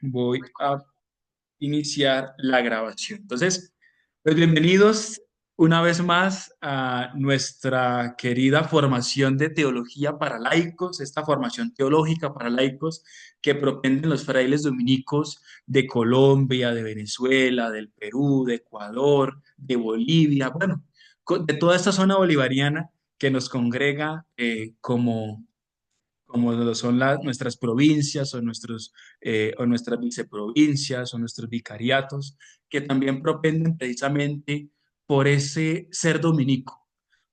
Voy a iniciar la grabación. Entonces, pues bienvenidos una vez más a nuestra querida formación de teología para laicos, esta formación teológica para laicos que propenden los frailes dominicos de Colombia, de Venezuela, del Perú, de Ecuador, de Bolivia, bueno, de toda esta zona bolivariana que nos congrega como lo son nuestras provincias o nuestras viceprovincias o nuestros vicariatos, que también propenden precisamente por ese ser dominico,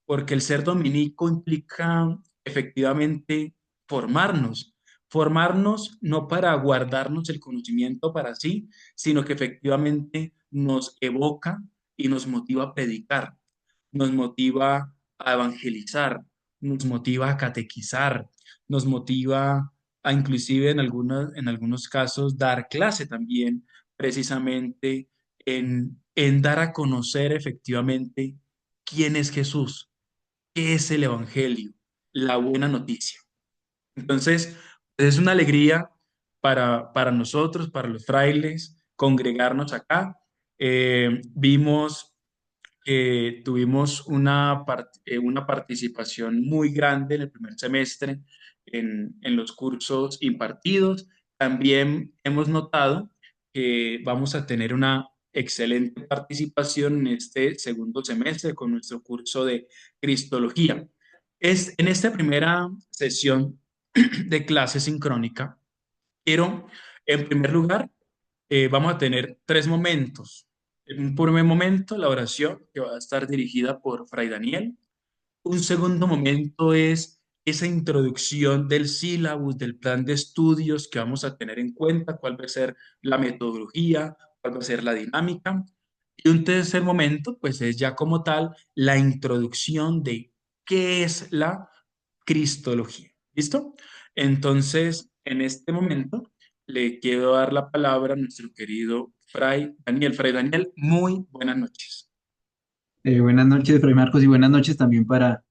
porque el ser dominico implica efectivamente formarnos, formarnos no para guardarnos el conocimiento para sí, sino que efectivamente nos evoca y nos motiva a predicar, nos motiva a evangelizar, nos motiva a catequizar, nos motiva a inclusive en algunos casos dar clase también, precisamente en dar a conocer efectivamente quién es Jesús, qué es el Evangelio, la buena noticia. Entonces, pues, es una alegría para nosotros, para los frailes, congregarnos acá. Vimos que tuvimos una participación muy grande en el primer semestre en los cursos impartidos. También hemos notado que vamos a tener una excelente participación en este segundo semestre con nuestro curso de Cristología. En esta primera sesión de clase sincrónica, quiero, en primer lugar, vamos a tener tres momentos. En un primer momento, la oración, que va a estar dirigida por Fray Daniel. Un segundo momento es esa introducción del sílabus, del plan de estudios que vamos a tener en cuenta, cuál va a ser la metodología, cuál va a ser la dinámica. Y un tercer momento, pues es ya como tal la introducción de qué es la cristología. ¿Listo? Entonces, en este momento, le quiero dar la palabra a nuestro querido Fray Daniel. Fray Daniel, muy buenas noches. Buenas noches, Fray Marcos, y buenas noches también para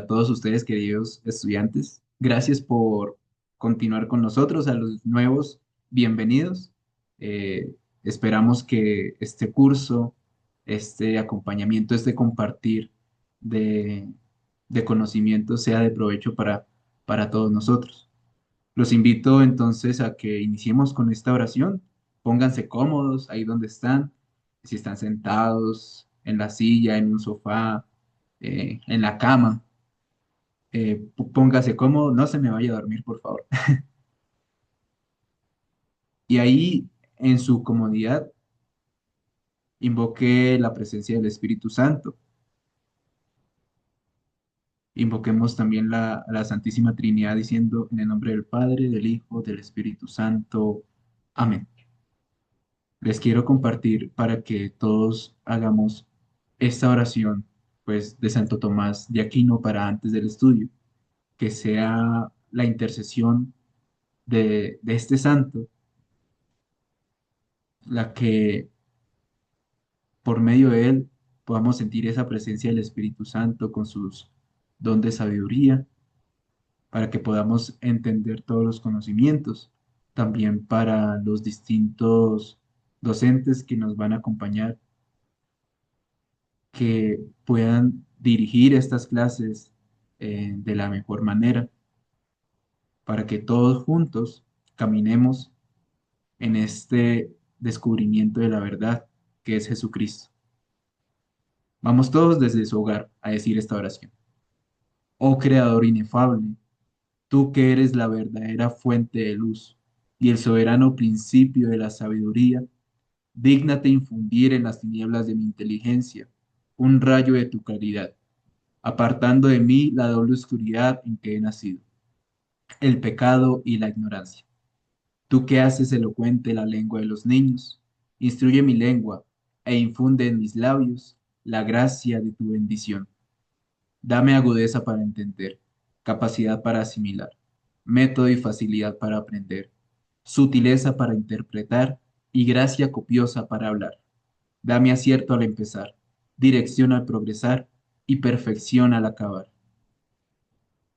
todos ustedes, queridos estudiantes. Gracias por continuar con nosotros, a los nuevos, bienvenidos. Esperamos que este curso, este acompañamiento, este compartir de, de conocimiento sea de provecho para todos nosotros. Los invito entonces a que iniciemos con esta oración. Pónganse cómodos ahí donde están, si están sentados en la silla, en un sofá, en la cama. Póngase cómodo, no se me vaya a dormir, por favor. Y ahí, en su comodidad, invoque la presencia del Espíritu Santo. Invoquemos también la Santísima Trinidad diciendo en el nombre del Padre, del Hijo, del Espíritu Santo. Amén. Les quiero compartir para que todos hagamos esta oración, pues, de Santo Tomás de Aquino para antes del estudio, que sea la intercesión de este santo, la que por medio de él podamos sentir esa presencia del Espíritu Santo con sus don de sabiduría, para que podamos entender todos los conocimientos, también para los distintos docentes que nos van a acompañar que puedan dirigir estas clases de la mejor manera, para que todos juntos caminemos en este descubrimiento de la verdad que es Jesucristo. Vamos todos desde su hogar a decir esta oración. Oh Creador inefable, tú que eres la verdadera fuente de luz y el soberano principio de la sabiduría, dígnate infundir en las tinieblas de mi inteligencia un rayo de tu claridad, apartando de mí la doble oscuridad en que he nacido, el pecado y la ignorancia. Tú que haces elocuente la lengua de los niños, instruye mi lengua e infunde en mis labios la gracia de tu bendición. Dame agudeza para entender, capacidad para asimilar, método y facilidad para aprender, sutileza para interpretar y gracia copiosa para hablar. Dame acierto al empezar, dirección al progresar y perfección al acabar.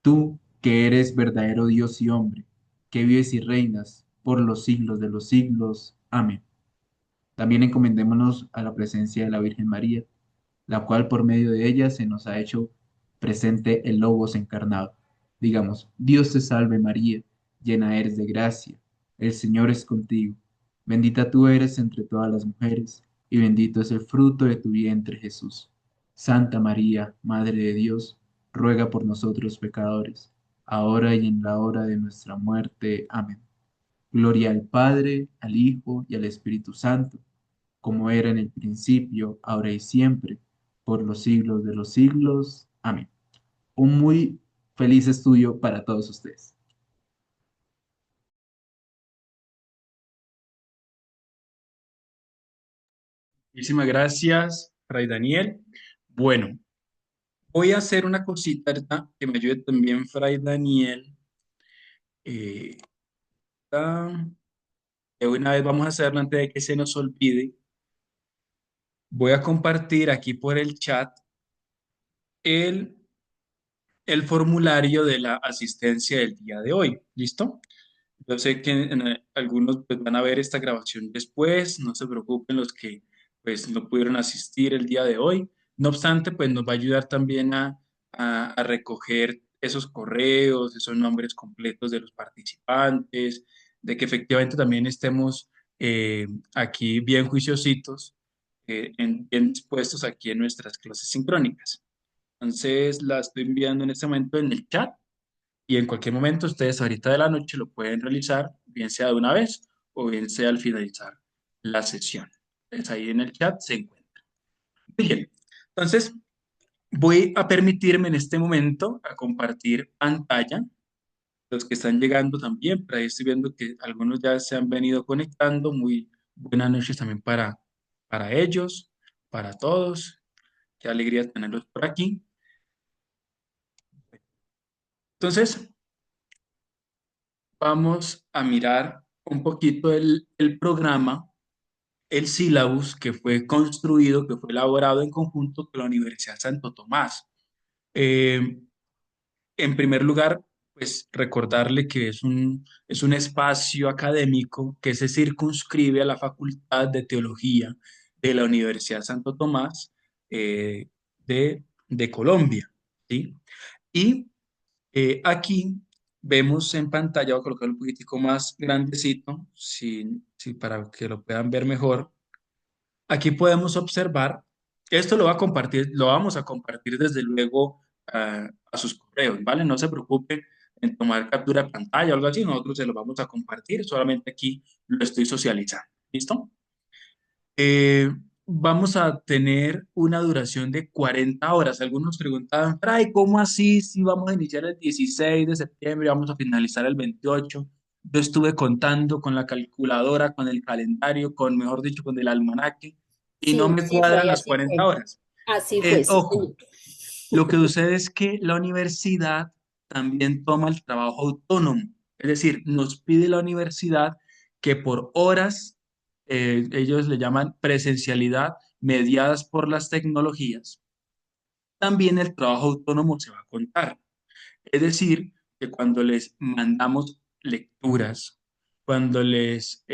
Tú, que eres verdadero Dios y hombre, que vives y reinas por los siglos de los siglos. Amén. También encomendémonos a la presencia de la Virgen María, la cual por medio de ella se nos ha hecho presente el Logos encarnado. Digamos, Dios te salve María, llena eres de gracia, el Señor es contigo, bendita tú eres entre todas las mujeres, y bendito es el fruto de tu vientre Jesús. Santa María, Madre de Dios, ruega por nosotros pecadores, ahora y en la hora de nuestra muerte. Amén. Gloria al Padre, al Hijo y al Espíritu Santo, como era en el principio, ahora y siempre, por los siglos de los siglos. Amén. Un muy feliz estudio para todos ustedes. Muchísimas gracias, Fray Daniel. Bueno, voy a hacer una cosita ahorita que me ayude también, Fray Daniel. Eh, ah, de una vez vamos a hacerlo antes de que se nos olvide. Voy a compartir aquí por el chat el, el formulario de la asistencia del día de hoy. ¿Listo? Yo sé que algunos pues, van a ver esta grabación después, no se preocupen los que pues no pudieron asistir el día de hoy. No obstante, pues nos va a ayudar también a recoger esos correos, esos nombres completos de los participantes, de que efectivamente también estemos aquí bien juiciositos, bien dispuestos aquí en nuestras clases sincrónicas. Entonces la estoy enviando en este momento en el chat y en cualquier momento ustedes ahorita de la noche lo pueden realizar, bien sea de una vez o bien sea al finalizar la sesión. Entonces ahí en el chat se encuentra. Muy bien. Entonces voy a permitirme en este momento a compartir pantalla. Los que están llegando también, por ahí estoy viendo que algunos ya se han venido conectando. Muy buenas noches también para ellos, para todos. Qué alegría tenerlos por aquí. Entonces, vamos a mirar un poquito el programa, el sílabus que fue construido, que fue elaborado en conjunto con la Universidad Santo Tomás. Eh, en primer lugar, pues recordarle que es un espacio académico que se circunscribe a la Facultad de Teología de la Universidad Santo Tomás eh, de Colombia, ¿sí? Y aquí vemos en pantalla, voy a colocar un poquitico más grandecito, para que lo puedan ver mejor. Aquí podemos observar, esto lo va a compartir, lo vamos a compartir desde luego a sus correos, ¿vale? No se preocupe en tomar captura de pantalla o algo así, nosotros se lo vamos a compartir, solamente aquí lo estoy socializando, ¿listo? Eh, Vamos a tener una duración de 40 horas. Algunos preguntaban, Fray, ¿cómo así? Si vamos a iniciar el 16 de septiembre y vamos a finalizar el 28. Yo estuve contando con la calculadora, con el calendario, mejor dicho, con el almanaque, y no Sí, me sí cuadran fue, las así 40 fue. horas. Así fue, sí, Ojo, señor. lo que sucede es que la universidad también toma el trabajo autónomo, es decir, nos pide la universidad que por horas, ellos le llaman presencialidad mediadas por las tecnologías, también el trabajo autónomo se va a contar. Es decir, que cuando les mandamos lecturas, cuando les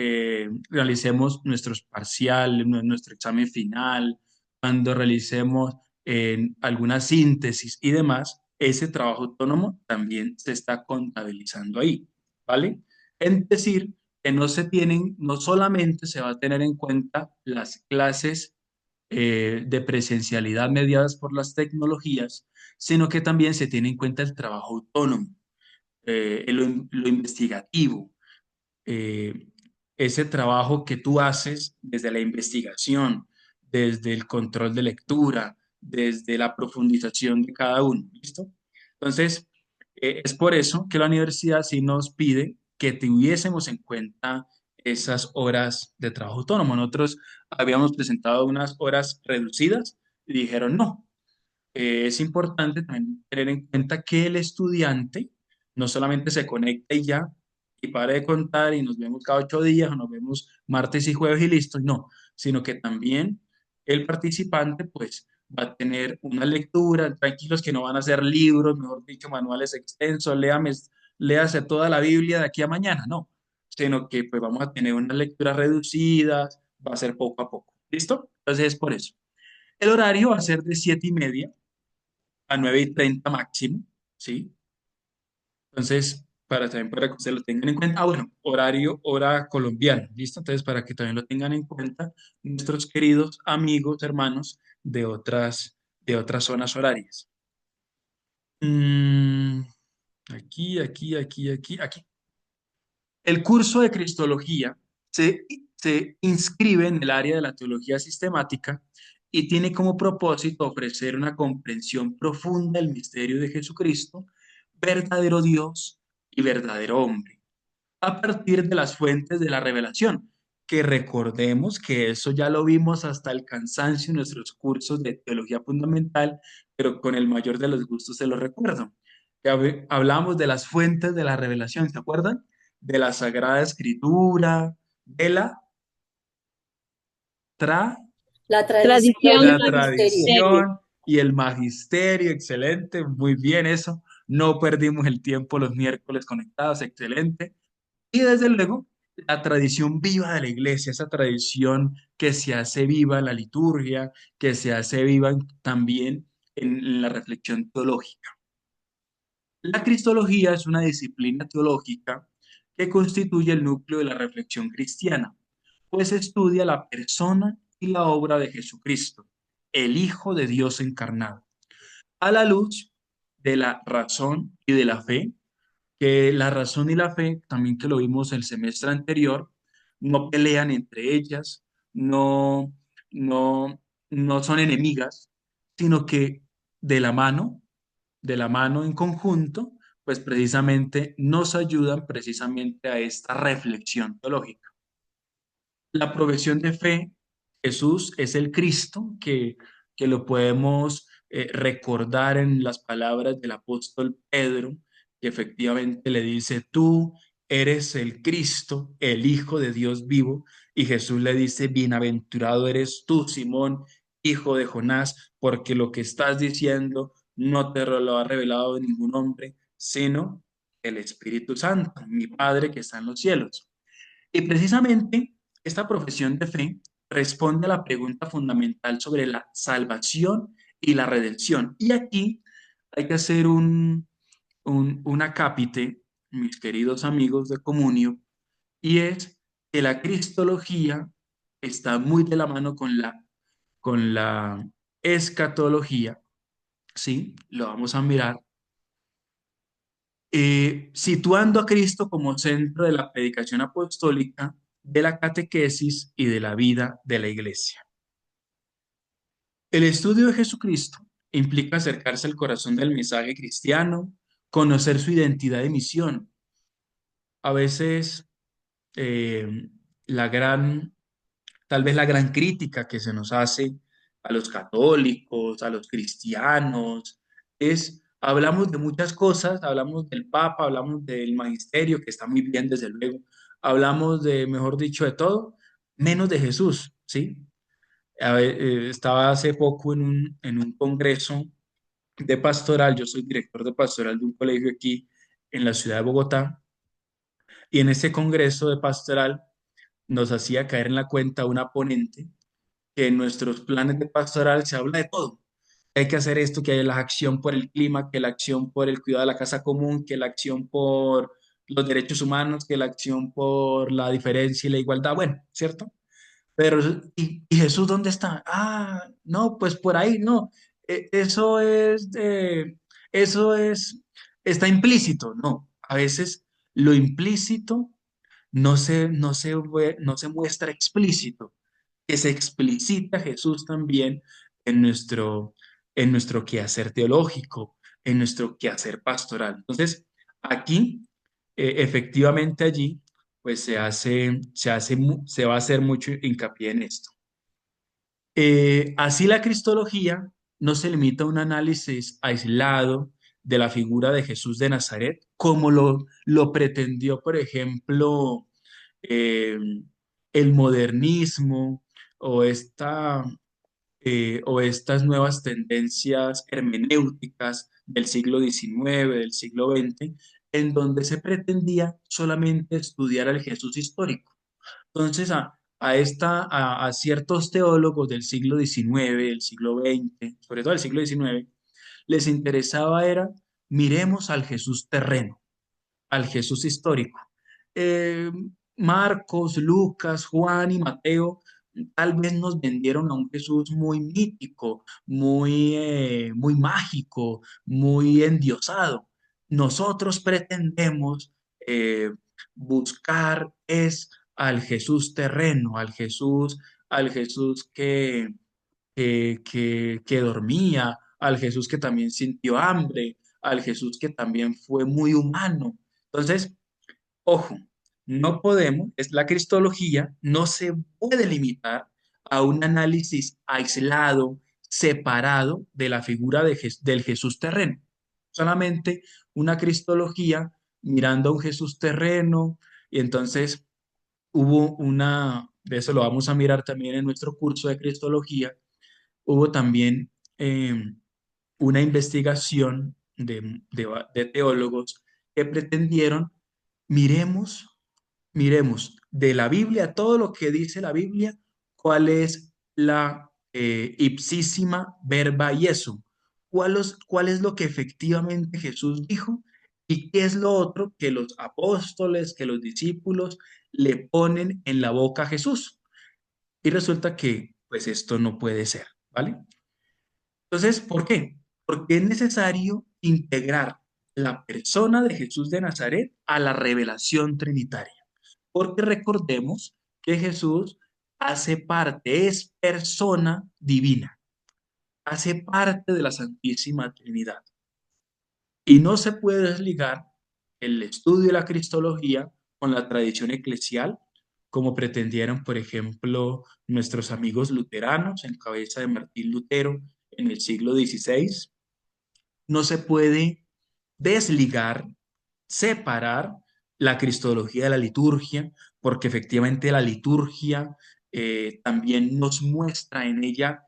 realicemos nuestros parciales, nuestro examen final, cuando realicemos alguna síntesis y demás, ese trabajo autónomo también se está contabilizando ahí, ¿vale? Es decir, que no solamente se va a tener en cuenta las clases de presencialidad mediadas por las tecnologías, sino que también se tiene en cuenta el trabajo autónomo, lo investigativo, eh, ese trabajo que tú haces desde la investigación, desde el control de lectura, desde la profundización de cada uno, ¿listo? Entonces, es por eso que la universidad sí nos pide que tuviésemos en cuenta esas horas de trabajo autónomo. Nosotros habíamos presentado unas horas reducidas y dijeron no, es importante también tener en cuenta que el estudiante no solamente se conecta y ya, y pare de contar y nos vemos cada 8 días o nos vemos martes y jueves y listo, no, sino que también el participante pues va a tener una lectura, tranquilos que no van a ser libros, mejor dicho, manuales extensos, léase toda la Biblia de aquí a mañana, no, sino que pues vamos a tener unas lecturas reducidas, va a ser poco a poco. ¿Listo? Entonces es por eso. El horario va a ser de 7:30 a 9:30 máximo, ¿sí? Entonces, también para que ustedes lo tengan en cuenta. Ah, bueno, horario, hora colombiana, ¿listo? Entonces, para que también lo tengan en cuenta nuestros queridos amigos, hermanos de otras zonas horarias. Mm, aquí. El curso de Cristología se inscribe en el área de la teología sistemática y tiene como propósito ofrecer una comprensión profunda del misterio de Jesucristo, verdadero Dios y verdadero hombre, a partir de las fuentes de la revelación, que recordemos que eso ya lo vimos hasta el cansancio en nuestros cursos de teología fundamental, pero con el mayor de los gustos se lo recuerdo. Que hablamos de las fuentes de la revelación, ¿se acuerdan? De la Sagrada Escritura, de la tra, La tradición y Tradición el la y magisterio. magisterio. tradición y el magisterio, excelente, muy bien eso. No perdimos el tiempo los miércoles conectados, excelente. Y desde luego, la tradición viva de la iglesia, esa tradición que se hace viva en la liturgia, que se hace viva también en la reflexión teológica. La cristología es una disciplina teológica que constituye el núcleo de la reflexión cristiana, pues estudia la persona y la obra de Jesucristo, el Hijo de Dios encarnado, a la luz de la razón y de la fe, que la razón y la fe, también que lo vimos el semestre anterior, no pelean entre ellas, no, no, no son enemigas, sino que de la mano, de la mano en conjunto, pues precisamente nos ayudan precisamente a esta reflexión teológica. La profesión de fe, Jesús es el Cristo, que lo podemos recordar en las palabras del apóstol Pedro, que efectivamente le dice, tú eres el Cristo, el Hijo de Dios vivo, y Jesús le dice, bienaventurado eres tú, Simón, hijo de Jonás, porque lo que estás diciendo no te lo ha revelado ningún hombre, sino el Espíritu Santo, mi Padre que está en los cielos. Y precisamente esta profesión de fe responde a la pregunta fundamental sobre la salvación y la redención. Y aquí hay que hacer un acápite, mis queridos amigos de Comunio, y es que la cristología está muy de la mano con la escatología, ¿sí? Lo vamos a mirar situando a Cristo como centro de la predicación apostólica, de la catequesis y de la vida de la Iglesia. El estudio de Jesucristo implica acercarse al corazón del mensaje cristiano, conocer su identidad y misión. A veces eh, la gran tal vez la gran crítica que se nos hace a los católicos, a los cristianos, hablamos de muchas cosas, hablamos del Papa, hablamos del magisterio, que está muy bien, desde luego, hablamos de, mejor dicho, de todo, menos de Jesús, ¿sí? Estaba hace poco en un congreso de pastoral, yo soy director de pastoral de un colegio aquí en la ciudad de Bogotá, y en ese congreso de pastoral nos hacía caer en la cuenta una ponente que en nuestros planes de pastoral se habla de todo. Hay que hacer esto, que hay la acción por el clima, que la acción por el cuidado de la casa común, que la acción por los derechos humanos, que la acción por la diferencia y la igualdad, bueno, ¿cierto? Pero, ¿y Jesús dónde está? Ah, no, pues por ahí, no. Eso es, está implícito, no. A veces lo implícito no se muestra explícito, que se explicita Jesús también en nuestro quehacer teológico, en nuestro quehacer pastoral. Entonces, aquí, efectivamente allí, pues se va a hacer mucho hincapié en esto. Así la cristología no se limita a un análisis aislado de la figura de Jesús de Nazaret, como lo pretendió, por ejemplo, eh, el modernismo o o estas nuevas tendencias hermenéuticas del siglo XIX, del siglo XX, en donde se pretendía solamente estudiar al Jesús histórico. Entonces, a ciertos teólogos del siglo XIX, del siglo XX, sobre todo del siglo XIX, les interesaba era, miremos al Jesús terreno, al Jesús histórico. Eh, Marcos, Lucas, Juan y Mateo tal vez nos vendieron a un Jesús muy mítico, muy mágico, muy endiosado. Nosotros pretendemos eh, buscar es al Jesús terreno, al Jesús que dormía, al Jesús que también sintió hambre, al Jesús que también fue muy humano. Entonces, ojo, no podemos, es la cristología, no se puede limitar a un análisis aislado, separado de la figura del Jesús terreno. Solamente una cristología mirando a un Jesús terreno, y entonces hubo de eso lo vamos a mirar también en nuestro curso de cristología, hubo también una investigación de teólogos que pretendieron, miremos, miremos de la Biblia, todo lo que dice la Biblia, cuál es la ipsísima verba Jesum, cuál es lo que efectivamente Jesús dijo y qué es lo otro que los apóstoles, que los discípulos le ponen en la boca a Jesús. Y resulta que, pues esto no puede ser, ¿vale? Entonces, ¿por qué? Porque es necesario integrar la persona de Jesús de Nazaret a la revelación trinitaria. Porque recordemos que Jesús hace parte, es persona divina, hace parte de la Santísima Trinidad. Y no se puede desligar el estudio de la cristología con la tradición eclesial, como pretendieron, por ejemplo, nuestros amigos luteranos en cabeza de Martín Lutero en el siglo XVI. No se puede desligar, separar la cristología de la liturgia, porque efectivamente la liturgia también nos muestra en ella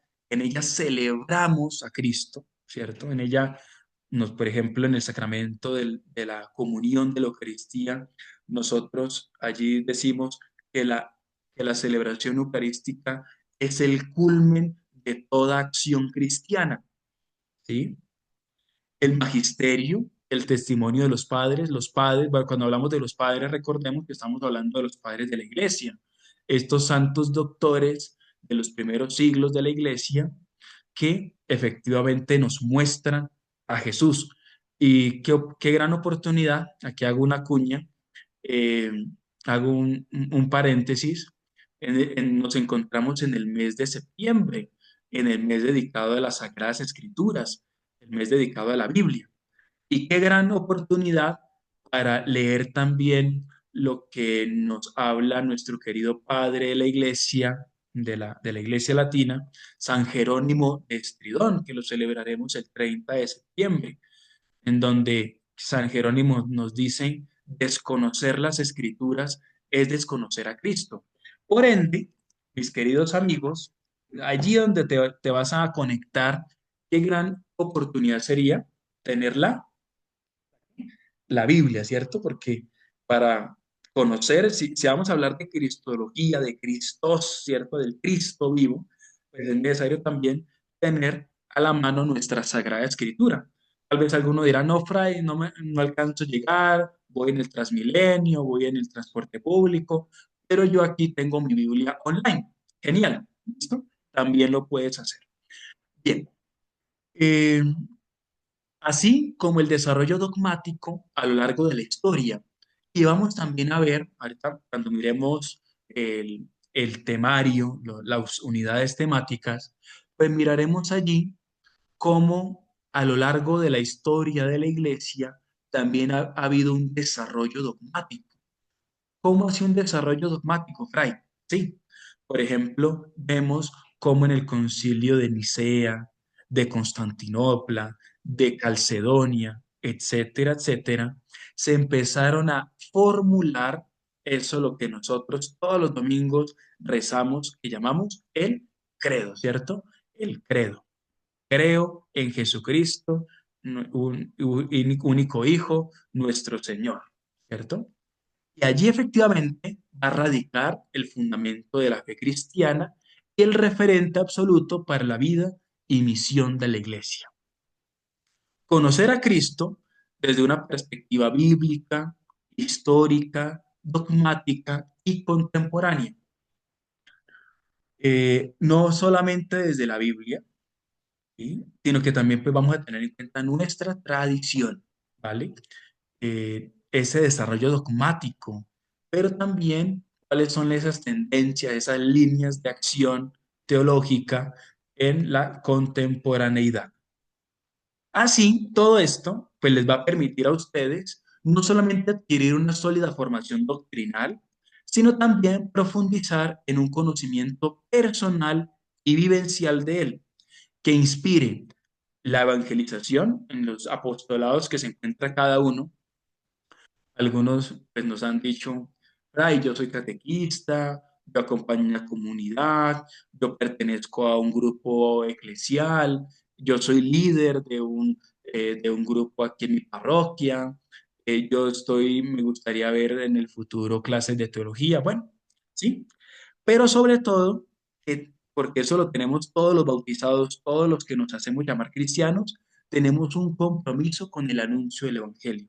celebramos a Cristo, ¿cierto? En ella, por ejemplo, en el sacramento de la comunión de la Eucaristía, nosotros allí decimos que que la celebración eucarística es el culmen de toda acción cristiana, ¿sí? El magisterio, el testimonio de los padres, bueno, cuando hablamos de los padres, recordemos que estamos hablando de los padres de la iglesia, estos santos doctores de los primeros siglos de la iglesia que efectivamente nos muestran a Jesús. Y qué gran oportunidad, aquí hago una cuña, eh, hago un paréntesis, nos encontramos en el mes de septiembre, en el mes dedicado a las Sagradas Escrituras, el mes dedicado a la Biblia. Y qué gran oportunidad para leer también lo que nos habla nuestro querido padre de la iglesia, de la iglesia latina, San Jerónimo de Estridón, que lo celebraremos el 30 de septiembre, en donde San Jerónimo nos dice, desconocer las escrituras es desconocer a Cristo. Por ende, mis queridos amigos, allí donde te vas a conectar, qué gran oportunidad sería tenerla la Biblia, ¿cierto? Porque para conocer, si vamos a hablar de cristología, de Cristos, ¿cierto? Del Cristo vivo, pues es necesario también tener a la mano nuestra Sagrada Escritura. Tal vez alguno dirá, no, Fray, no alcanzo a llegar, voy en el Transmilenio, voy en el transporte público, pero yo aquí tengo mi Biblia online. Genial, ¿listo? También lo puedes hacer. Bien. Eh, Así como el desarrollo dogmático a lo largo de la historia. Y vamos también a ver, ahorita cuando miremos el temario, las unidades temáticas, pues miraremos allí cómo a lo largo de la historia de la iglesia también ha habido un desarrollo dogmático. ¿Cómo hace un desarrollo dogmático, Fray? Sí, por ejemplo, vemos cómo en el concilio de Nicea, de Constantinopla, de Calcedonia, etcétera, etcétera, se empezaron a formular eso lo que nosotros todos los domingos rezamos y llamamos el credo, ¿cierto? El credo. Creo en Jesucristo, único Hijo, nuestro Señor, ¿cierto? Y allí efectivamente va a radicar el fundamento de la fe cristiana y el referente absoluto para la vida y misión de la Iglesia. Conocer a Cristo desde una perspectiva bíblica, histórica, dogmática y contemporánea. No solamente desde la Biblia, ¿sí? Sino que también pues, vamos a tener en cuenta nuestra tradición, ¿vale? Ese desarrollo dogmático, pero también cuáles son esas tendencias, esas líneas de acción teológica en la contemporaneidad. Así, todo esto pues les va a permitir a ustedes no solamente adquirir una sólida formación doctrinal, sino también profundizar en un conocimiento personal y vivencial de él, que inspire la evangelización en los apostolados que se encuentra cada uno. Algunos pues, nos han dicho, ay, yo soy catequista, yo acompaño una comunidad, yo pertenezco a un grupo eclesial, yo soy líder de un grupo aquí en mi parroquia, me gustaría ver en el futuro clases de teología, bueno, sí, pero sobre todo, porque eso lo tenemos todos los bautizados, todos los que nos hacemos llamar cristianos, tenemos un compromiso con el anuncio del Evangelio.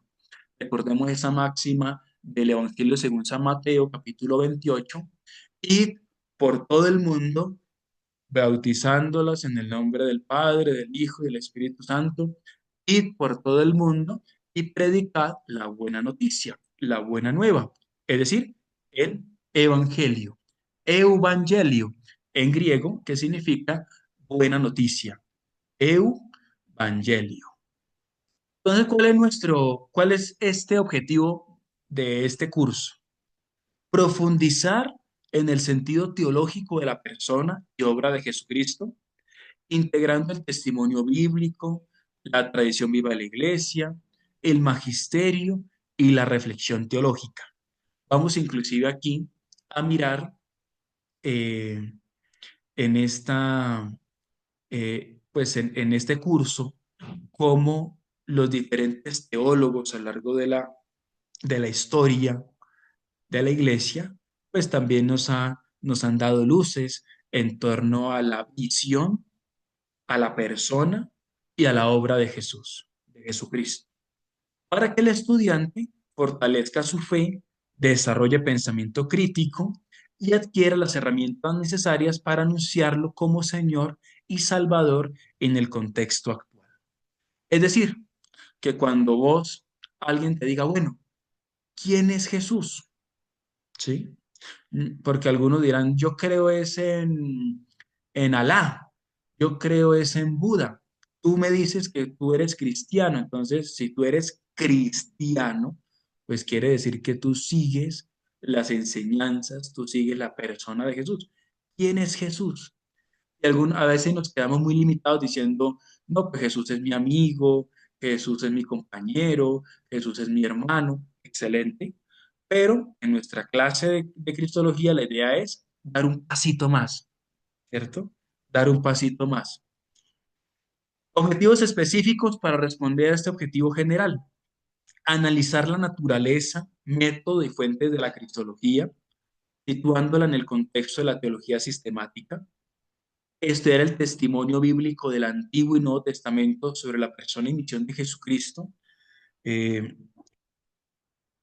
Recordemos esa máxima del Evangelio según San Mateo, capítulo 28, y por todo el mundo, bautizándolas en el nombre del Padre, del Hijo y del Espíritu Santo, y por todo el mundo, y predicad la buena noticia, la buena nueva, es decir, el Evangelio, Euvangelio, en griego, que significa buena noticia, Euvangelio. Entonces, cuál es este objetivo de este curso? Profundizar en el sentido teológico de la persona y obra de Jesucristo, integrando el testimonio bíblico, la tradición viva de la Iglesia, el magisterio y la reflexión teológica. Vamos inclusive aquí a mirar eh, en en este curso cómo los diferentes teólogos a lo largo de la historia de la iglesia, pues también nos han dado luces en torno a la visión, a la persona y a la obra de Jesús, de Jesucristo, para que el estudiante fortalezca su fe, desarrolle pensamiento crítico y adquiera las herramientas necesarias para anunciarlo como Señor y Salvador en el contexto actual. Es decir, que cuando alguien te diga, bueno, ¿quién es Jesús? ¿Sí? Porque algunos dirán, yo creo es en Alá, yo creo es en Buda. Tú me dices que tú eres cristiano, entonces si tú eres cristiano, pues quiere decir que tú sigues las enseñanzas, tú sigues la persona de Jesús. ¿Quién es Jesús? Y a veces nos quedamos muy limitados diciendo, no, pues Jesús es mi amigo, Jesús es mi compañero, Jesús es mi hermano, excelente. Pero en nuestra clase de Cristología la idea es dar un pasito más, ¿cierto? Dar un pasito más. Objetivos específicos para responder a este objetivo general. Analizar la naturaleza, método y fuentes de la Cristología, situándola en el contexto de la teología sistemática. Estudiar el testimonio bíblico del Antiguo y Nuevo Testamento sobre la persona y misión de Jesucristo. Eh,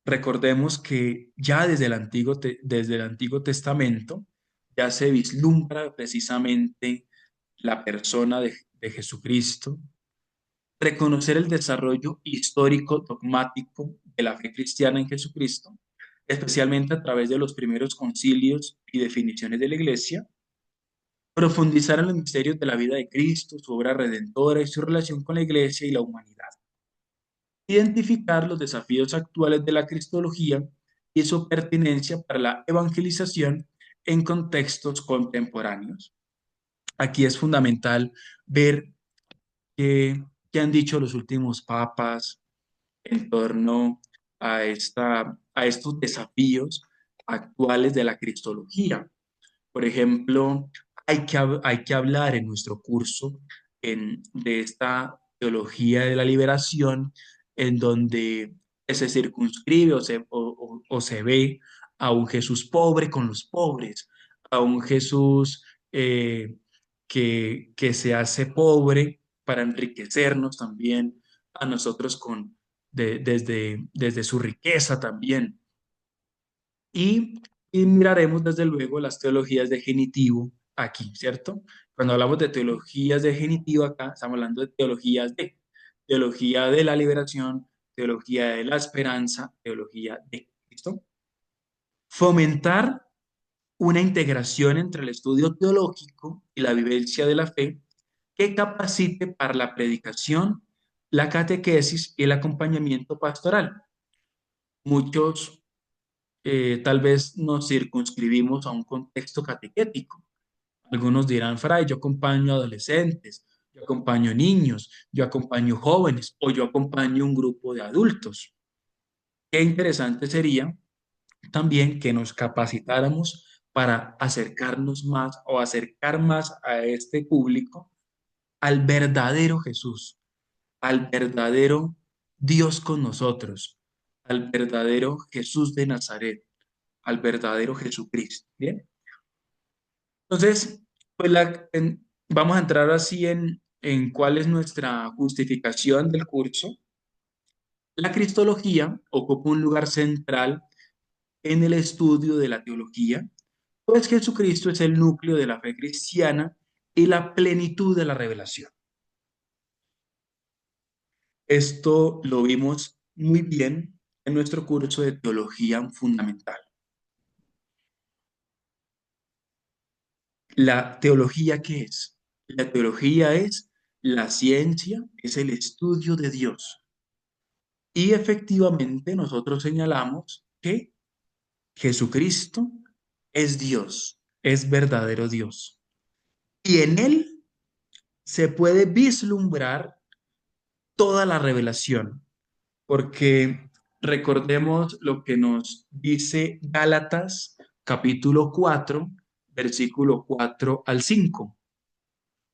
Recordemos que ya desde el Antiguo Testamento ya se vislumbra precisamente la persona de Jesucristo. Reconocer el desarrollo histórico dogmático de la fe cristiana en Jesucristo, especialmente a través de los primeros concilios y definiciones de la Iglesia. Profundizar en los misterios de la vida de Cristo, su obra redentora y su relación con la Iglesia y la humanidad. Identificar los desafíos actuales de la cristología y su pertinencia para la evangelización en contextos contemporáneos. Aquí es fundamental ver qué han dicho los últimos papas en torno a estos desafíos actuales de la cristología. Por ejemplo, hay que hablar en nuestro curso de esta teología de la liberación, en donde se circunscribe o se ve a un Jesús pobre con los pobres, a un Jesús que se hace pobre para enriquecernos también a nosotros desde su riqueza también. Y, y miraremos desde luego las teologías de genitivo aquí, ¿cierto? Cuando hablamos de teologías de genitivo acá, estamos hablando de teología de la liberación, teología de la esperanza, teología de Cristo. Fomentar una integración entre el estudio teológico y la vivencia de la fe que capacite para la predicación, la catequesis y el acompañamiento pastoral. Muchos tal vez nos circunscribimos a un contexto catequético. Algunos dirán, Fray, yo acompaño adolescentes, yo acompaño niños, yo acompaño jóvenes o yo acompaño un grupo de adultos. Qué interesante sería también que nos capacitáramos para acercarnos más o acercar más a este público al verdadero Jesús, al verdadero Dios con nosotros, al verdadero Jesús de Nazaret, al verdadero Jesucristo. Bien, entonces, pues vamos a entrar así en cuál es nuestra justificación del curso. La cristología ocupa un lugar central en el estudio de la teología, pues Jesucristo es el núcleo de la fe cristiana y la plenitud de la revelación. Esto lo vimos muy bien en nuestro curso de teología fundamental. ¿La teología qué es? La teología es la ciencia, es el estudio de Dios. Y efectivamente nosotros señalamos que Jesucristo es Dios, es verdadero Dios. Y en Él se puede vislumbrar toda la revelación, porque recordemos lo que nos dice Gálatas capítulo 4, versículo 4 al 5.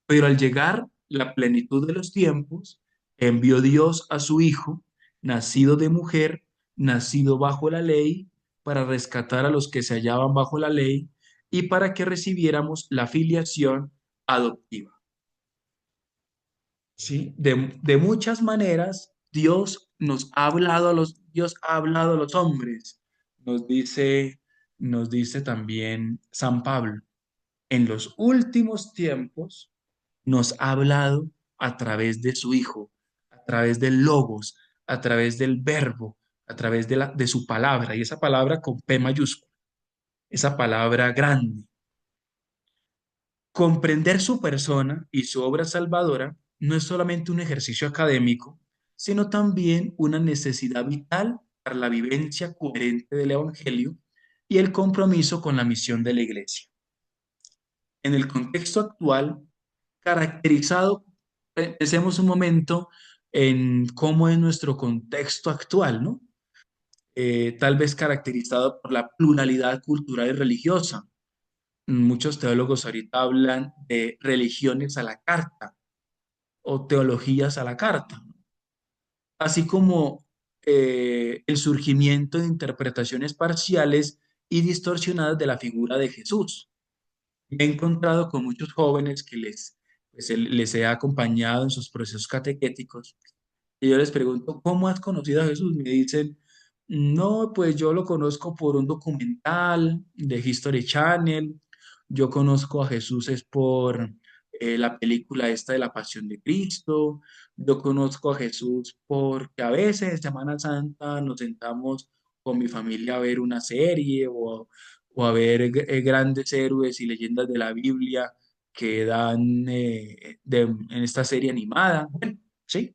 Pero al llegar la plenitud de los tiempos, envió Dios a su Hijo, nacido de mujer, nacido bajo la ley, para rescatar a los que se hallaban bajo la ley y para que recibiéramos la filiación adoptiva. ¿Sí? De muchas maneras, Dios ha hablado a los hombres. Nos dice también San Pablo, en los últimos tiempos nos ha hablado a través de su Hijo, a través del Logos, a través del Verbo, a través de su palabra, y esa palabra con P mayúscula, esa palabra grande. Comprender su persona y su obra salvadora no es solamente un ejercicio académico, sino también una necesidad vital para la vivencia coherente del Evangelio y el compromiso con la misión de la Iglesia. En el contexto actual, caracterizado, pensemos un momento en cómo es nuestro contexto actual, ¿no? Tal vez caracterizado por la pluralidad cultural y religiosa. Muchos teólogos ahorita hablan de religiones a la carta o teologías a la carta, así como el surgimiento de interpretaciones parciales y distorsionadas de la figura de Jesús. Me he encontrado con muchos jóvenes que les he acompañado en sus procesos catequéticos y yo les pregunto, ¿cómo has conocido a Jesús? Me dicen, no, pues yo lo conozco por un documental de History Channel, yo conozco a Jesús es por la película esta de la Pasión de Cristo, yo conozco a Jesús porque a veces en Semana Santa nos sentamos con mi familia a ver una serie o a ver grandes héroes y leyendas de la Biblia que dan en esta serie animada. Bueno, ¿sí?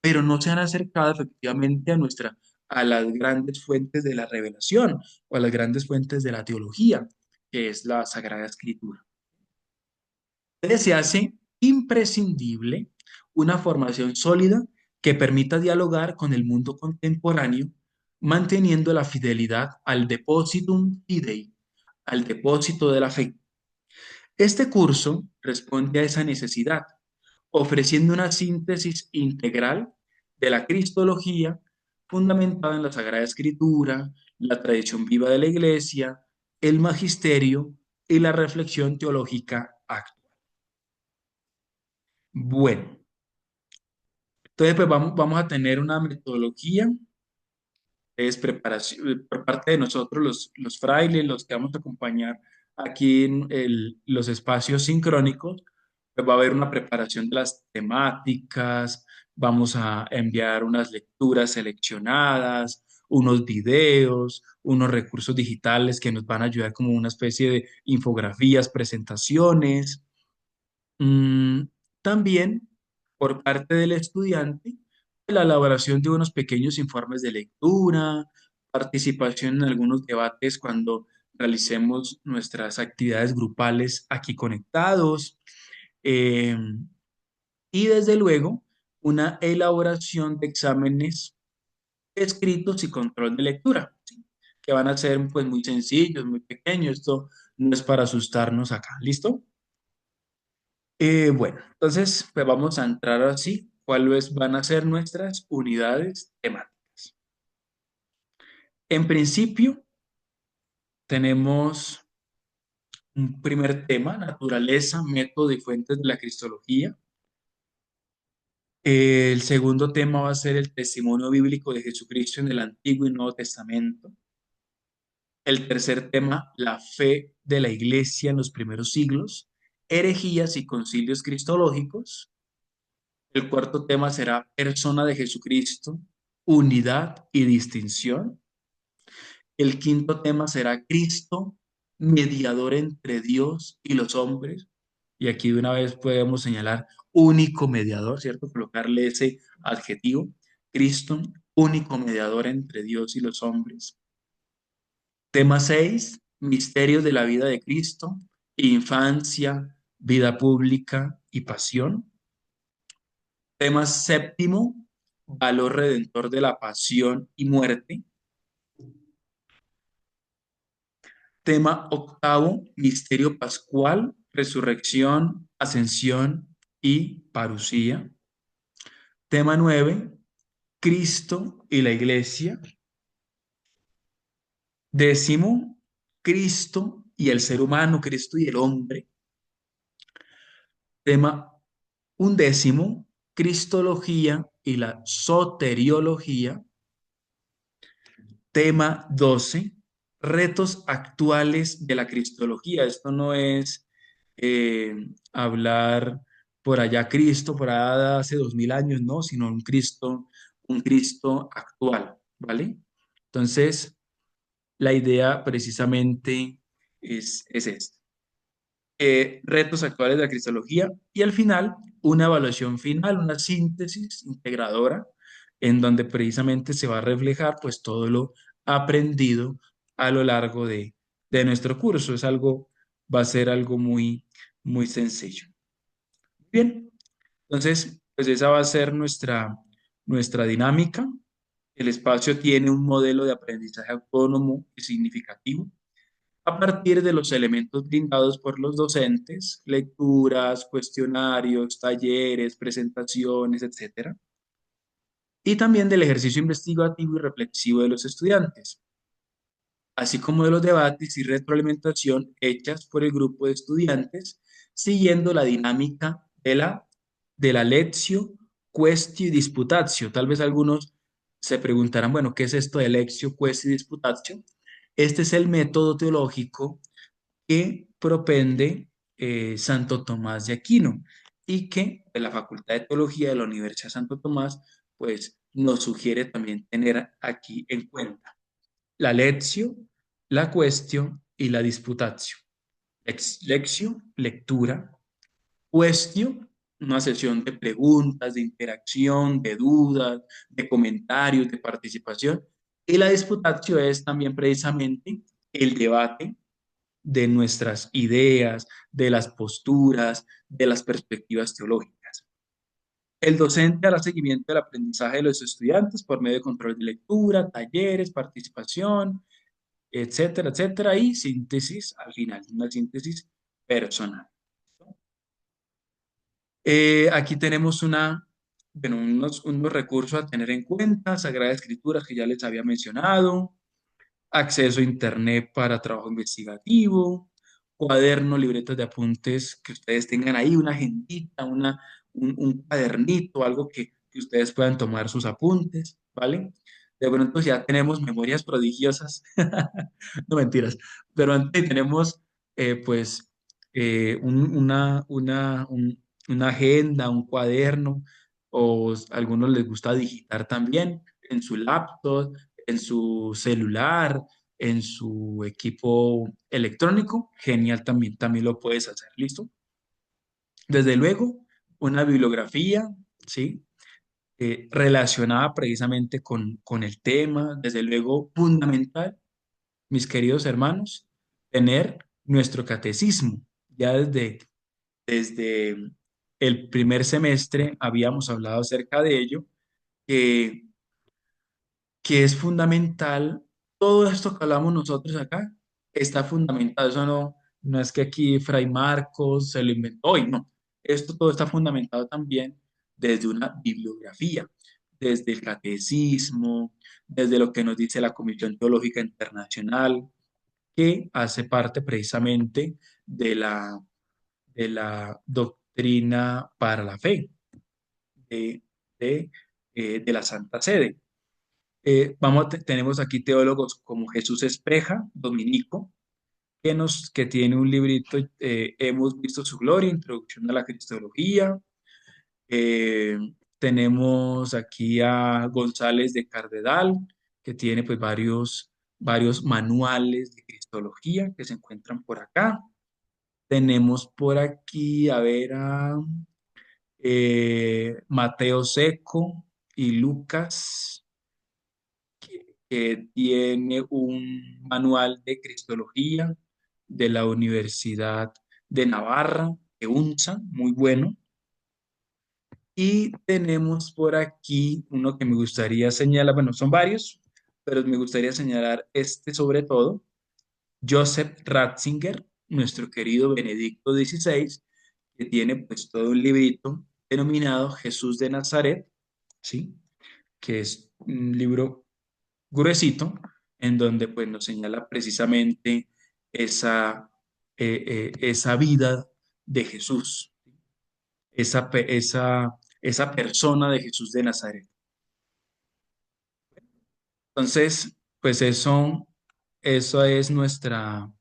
Pero no se han acercado efectivamente a las grandes fuentes de la revelación o a las grandes fuentes de la teología, que es la Sagrada Escritura. Entonces se hace imprescindible una formación sólida que permita dialogar con el mundo contemporáneo, manteniendo la fidelidad al depositum fidei, al depósito de la fe. Este curso responde a esa necesidad, ofreciendo una síntesis integral de la cristología fundamentada en la Sagrada Escritura, la tradición viva de la Iglesia, el magisterio y la reflexión teológica actual. Bueno, entonces pues vamos a tener una metodología, es preparación por parte de nosotros, los frailes, los que vamos a acompañar aquí en los espacios sincrónicos, pues va a haber una preparación de las temáticas, vamos a enviar unas lecturas seleccionadas, unos videos, unos recursos digitales que nos van a ayudar como una especie de infografías, presentaciones. Mm, También por parte del estudiante, la elaboración de unos pequeños informes de lectura, participación en algunos debates cuando realicemos nuestras actividades grupales aquí conectados, eh, y desde luego una elaboración de exámenes escritos y control de lectura, ¿sí? Que van a ser pues muy sencillos, muy pequeños. Esto no es para asustarnos acá, ¿listo? Bueno, entonces pues vamos a entrar así. ¿Cuáles van a ser nuestras unidades temáticas? En principio, tenemos un primer tema, naturaleza, método y fuentes de la cristología. El segundo tema va a ser el testimonio bíblico de Jesucristo en el Antiguo y Nuevo Testamento. El tercer tema, la fe de la Iglesia en los primeros siglos, herejías y concilios cristológicos. El cuarto tema será persona de Jesucristo, unidad y distinción. El quinto tema será Cristo, mediador entre Dios y los hombres. Y aquí de una vez podemos señalar único mediador, ¿cierto? Colocarle ese adjetivo, Cristo, único mediador entre Dios y los hombres. Tema 6, misterios de la vida de Cristo, infancia, vida pública y pasión. Tema séptimo, valor redentor de la pasión y muerte. Tema octavo, misterio pascual, resurrección, ascensión y parucía. Tema 9, Cristo y la iglesia. Décimo, Cristo y el ser humano, Cristo y el hombre. Tema undécimo, Cristología y la soteriología. Tema 12, retos actuales de la cristología. Esto no es eh, hablar por allá Cristo, por allá hace 2000 años, no, sino un Cristo actual, ¿vale? Entonces, la idea precisamente es esta. Retos actuales de la cristología y al final una evaluación final, una síntesis integradora en donde precisamente se va a reflejar pues todo lo aprendido a lo largo de nuestro curso. Va a ser algo muy, muy sencillo. Bien, entonces pues esa va a ser nuestra dinámica. El espacio tiene un modelo de aprendizaje autónomo y significativo a partir de los elementos brindados por los docentes, lecturas, cuestionarios, talleres, presentaciones, etcétera, y también del ejercicio investigativo y reflexivo de los estudiantes, así como de los debates y retroalimentación hechas por el grupo de estudiantes, siguiendo la dinámica de la lectio, quaestio y disputatio. Tal vez algunos se preguntarán, bueno, ¿qué es esto de lectio, quaestio y disputatio? Este es el método teológico que propende Santo Tomás de Aquino y que de la Facultad de Teología de la Universidad de Santo Tomás, pues nos sugiere también tener aquí en cuenta la lectio, la quaestio y la disputatio. Lectio, lectura; quaestio, una sesión de preguntas, de interacción, de dudas, de comentarios, de participación; y la disputatio es también precisamente el debate de nuestras ideas, de las posturas, de las perspectivas teológicas. El docente hará seguimiento del aprendizaje de los estudiantes por medio de control de lectura, talleres, participación, etcétera, etcétera, y síntesis al final, una síntesis personal. Aquí tenemos bueno, unos recursos a tener en cuenta, Sagrada Escritura que ya les había mencionado, acceso a Internet para trabajo investigativo, cuaderno, libretas de apuntes que ustedes tengan ahí, una agendita, un cuadernito, algo que ustedes puedan tomar sus apuntes, ¿vale? De pronto ya tenemos memorias prodigiosas, no mentiras, pero antes tenemos pues una agenda, un cuaderno, o a algunos les gusta digitar también en su laptop, en su celular, en su equipo electrónico, genial también, también lo puedes hacer, ¿listo? Desde luego, una bibliografía, ¿sí? Relacionada precisamente con el tema, desde luego fundamental, mis queridos hermanos, tener nuestro catecismo. Ya desde el primer semestre habíamos hablado acerca de ello, que que es fundamental. Todo esto que hablamos nosotros acá está fundamentado. Eso no es que aquí Fray Marcos se lo inventó hoy, no. Esto todo está fundamentado también desde una bibliografía, desde el catecismo, desde lo que nos dice la Comisión Teológica Internacional, que hace parte precisamente de de la doctrina para la fe de, de, de la Santa Sede. Tenemos aquí teólogos como Jesús Espeja, dominico, que tiene un librito, Hemos visto su gloria, Introducción a la Cristología. Eh, Tenemos aquí a González de Cardedal, que tiene pues varios manuales de Cristología que se encuentran por acá. Tenemos por aquí, a ver, a Mateo Seco y Lucas, que tiene un manual de Cristología de la Universidad de Navarra, de UNSA, muy bueno. Y tenemos por aquí uno que me gustaría señalar, bueno, son varios, pero me gustaría señalar este sobre todo, Joseph Ratzinger, nuestro querido Benedicto XVI, que tiene pues todo un librito denominado Jesús de Nazaret, ¿sí? Que es un libro gruesito, en donde pues nos señala precisamente esa vida de Jesús, esa persona de Jesús de Nazaret. Entonces, pues eso es nuestro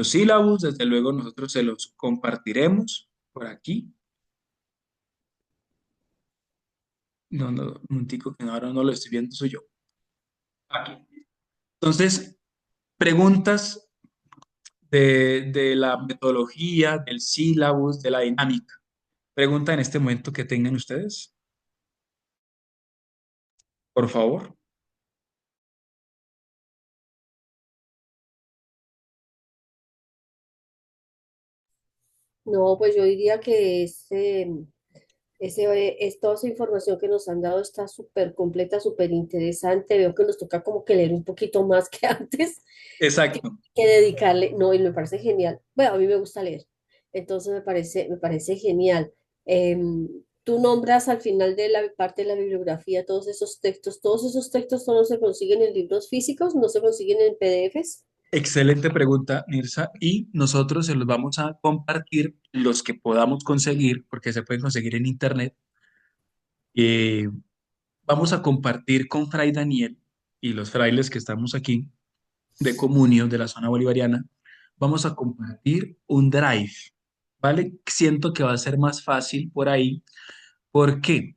sílabus, desde luego nosotros se los compartiremos por aquí. No, no, un momentico que ahora no lo estoy viendo, soy yo. Aquí. Entonces, preguntas de la metodología, del sílabus, de la dinámica. Pregunta en este momento que tengan ustedes, por favor. No, pues yo diría que toda esa información que nos han dado está súper completa, súper interesante. Veo que nos toca como que leer un poquito más que antes, que, Exacto. que dedicarle. No, y me parece genial. Bueno, a mí me gusta leer, entonces me parece genial. Tú nombras al final de la parte de la bibliografía todos esos textos no se consiguen en libros físicos, no se consiguen en PDFs. Excelente pregunta, Mirza. Y nosotros se los vamos a compartir los que podamos conseguir, porque se pueden conseguir en internet. Eh, Vamos a compartir con Fray Daniel y los frailes que estamos aquí de Comunio, de la zona bolivariana. Vamos a compartir un drive, ¿vale? Siento que va a ser más fácil por ahí. ¿Por qué?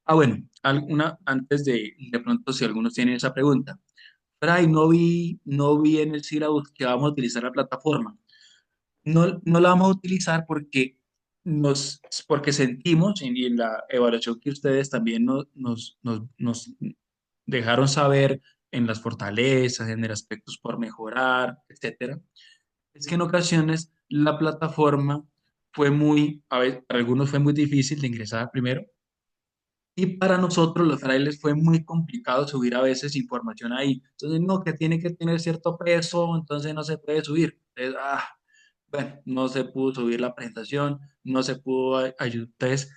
Ah, bueno, antes de pronto, si algunos tienen esa pregunta. Fray, no vi en el sílabus que vamos a utilizar la plataforma. No la vamos a utilizar porque sentimos, y en la evaluación que ustedes también nos dejaron saber en las fortalezas, en el aspectos por mejorar, etcétera, es que en ocasiones la plataforma a veces, para algunos fue muy difícil de ingresar primero, y para nosotros los frailes fue muy complicado subir a veces información ahí. Entonces, no, que tiene que tener cierto peso, entonces no se puede subir. Entonces, bueno, no se pudo subir la presentación, no se pudo ayudar. Entonces,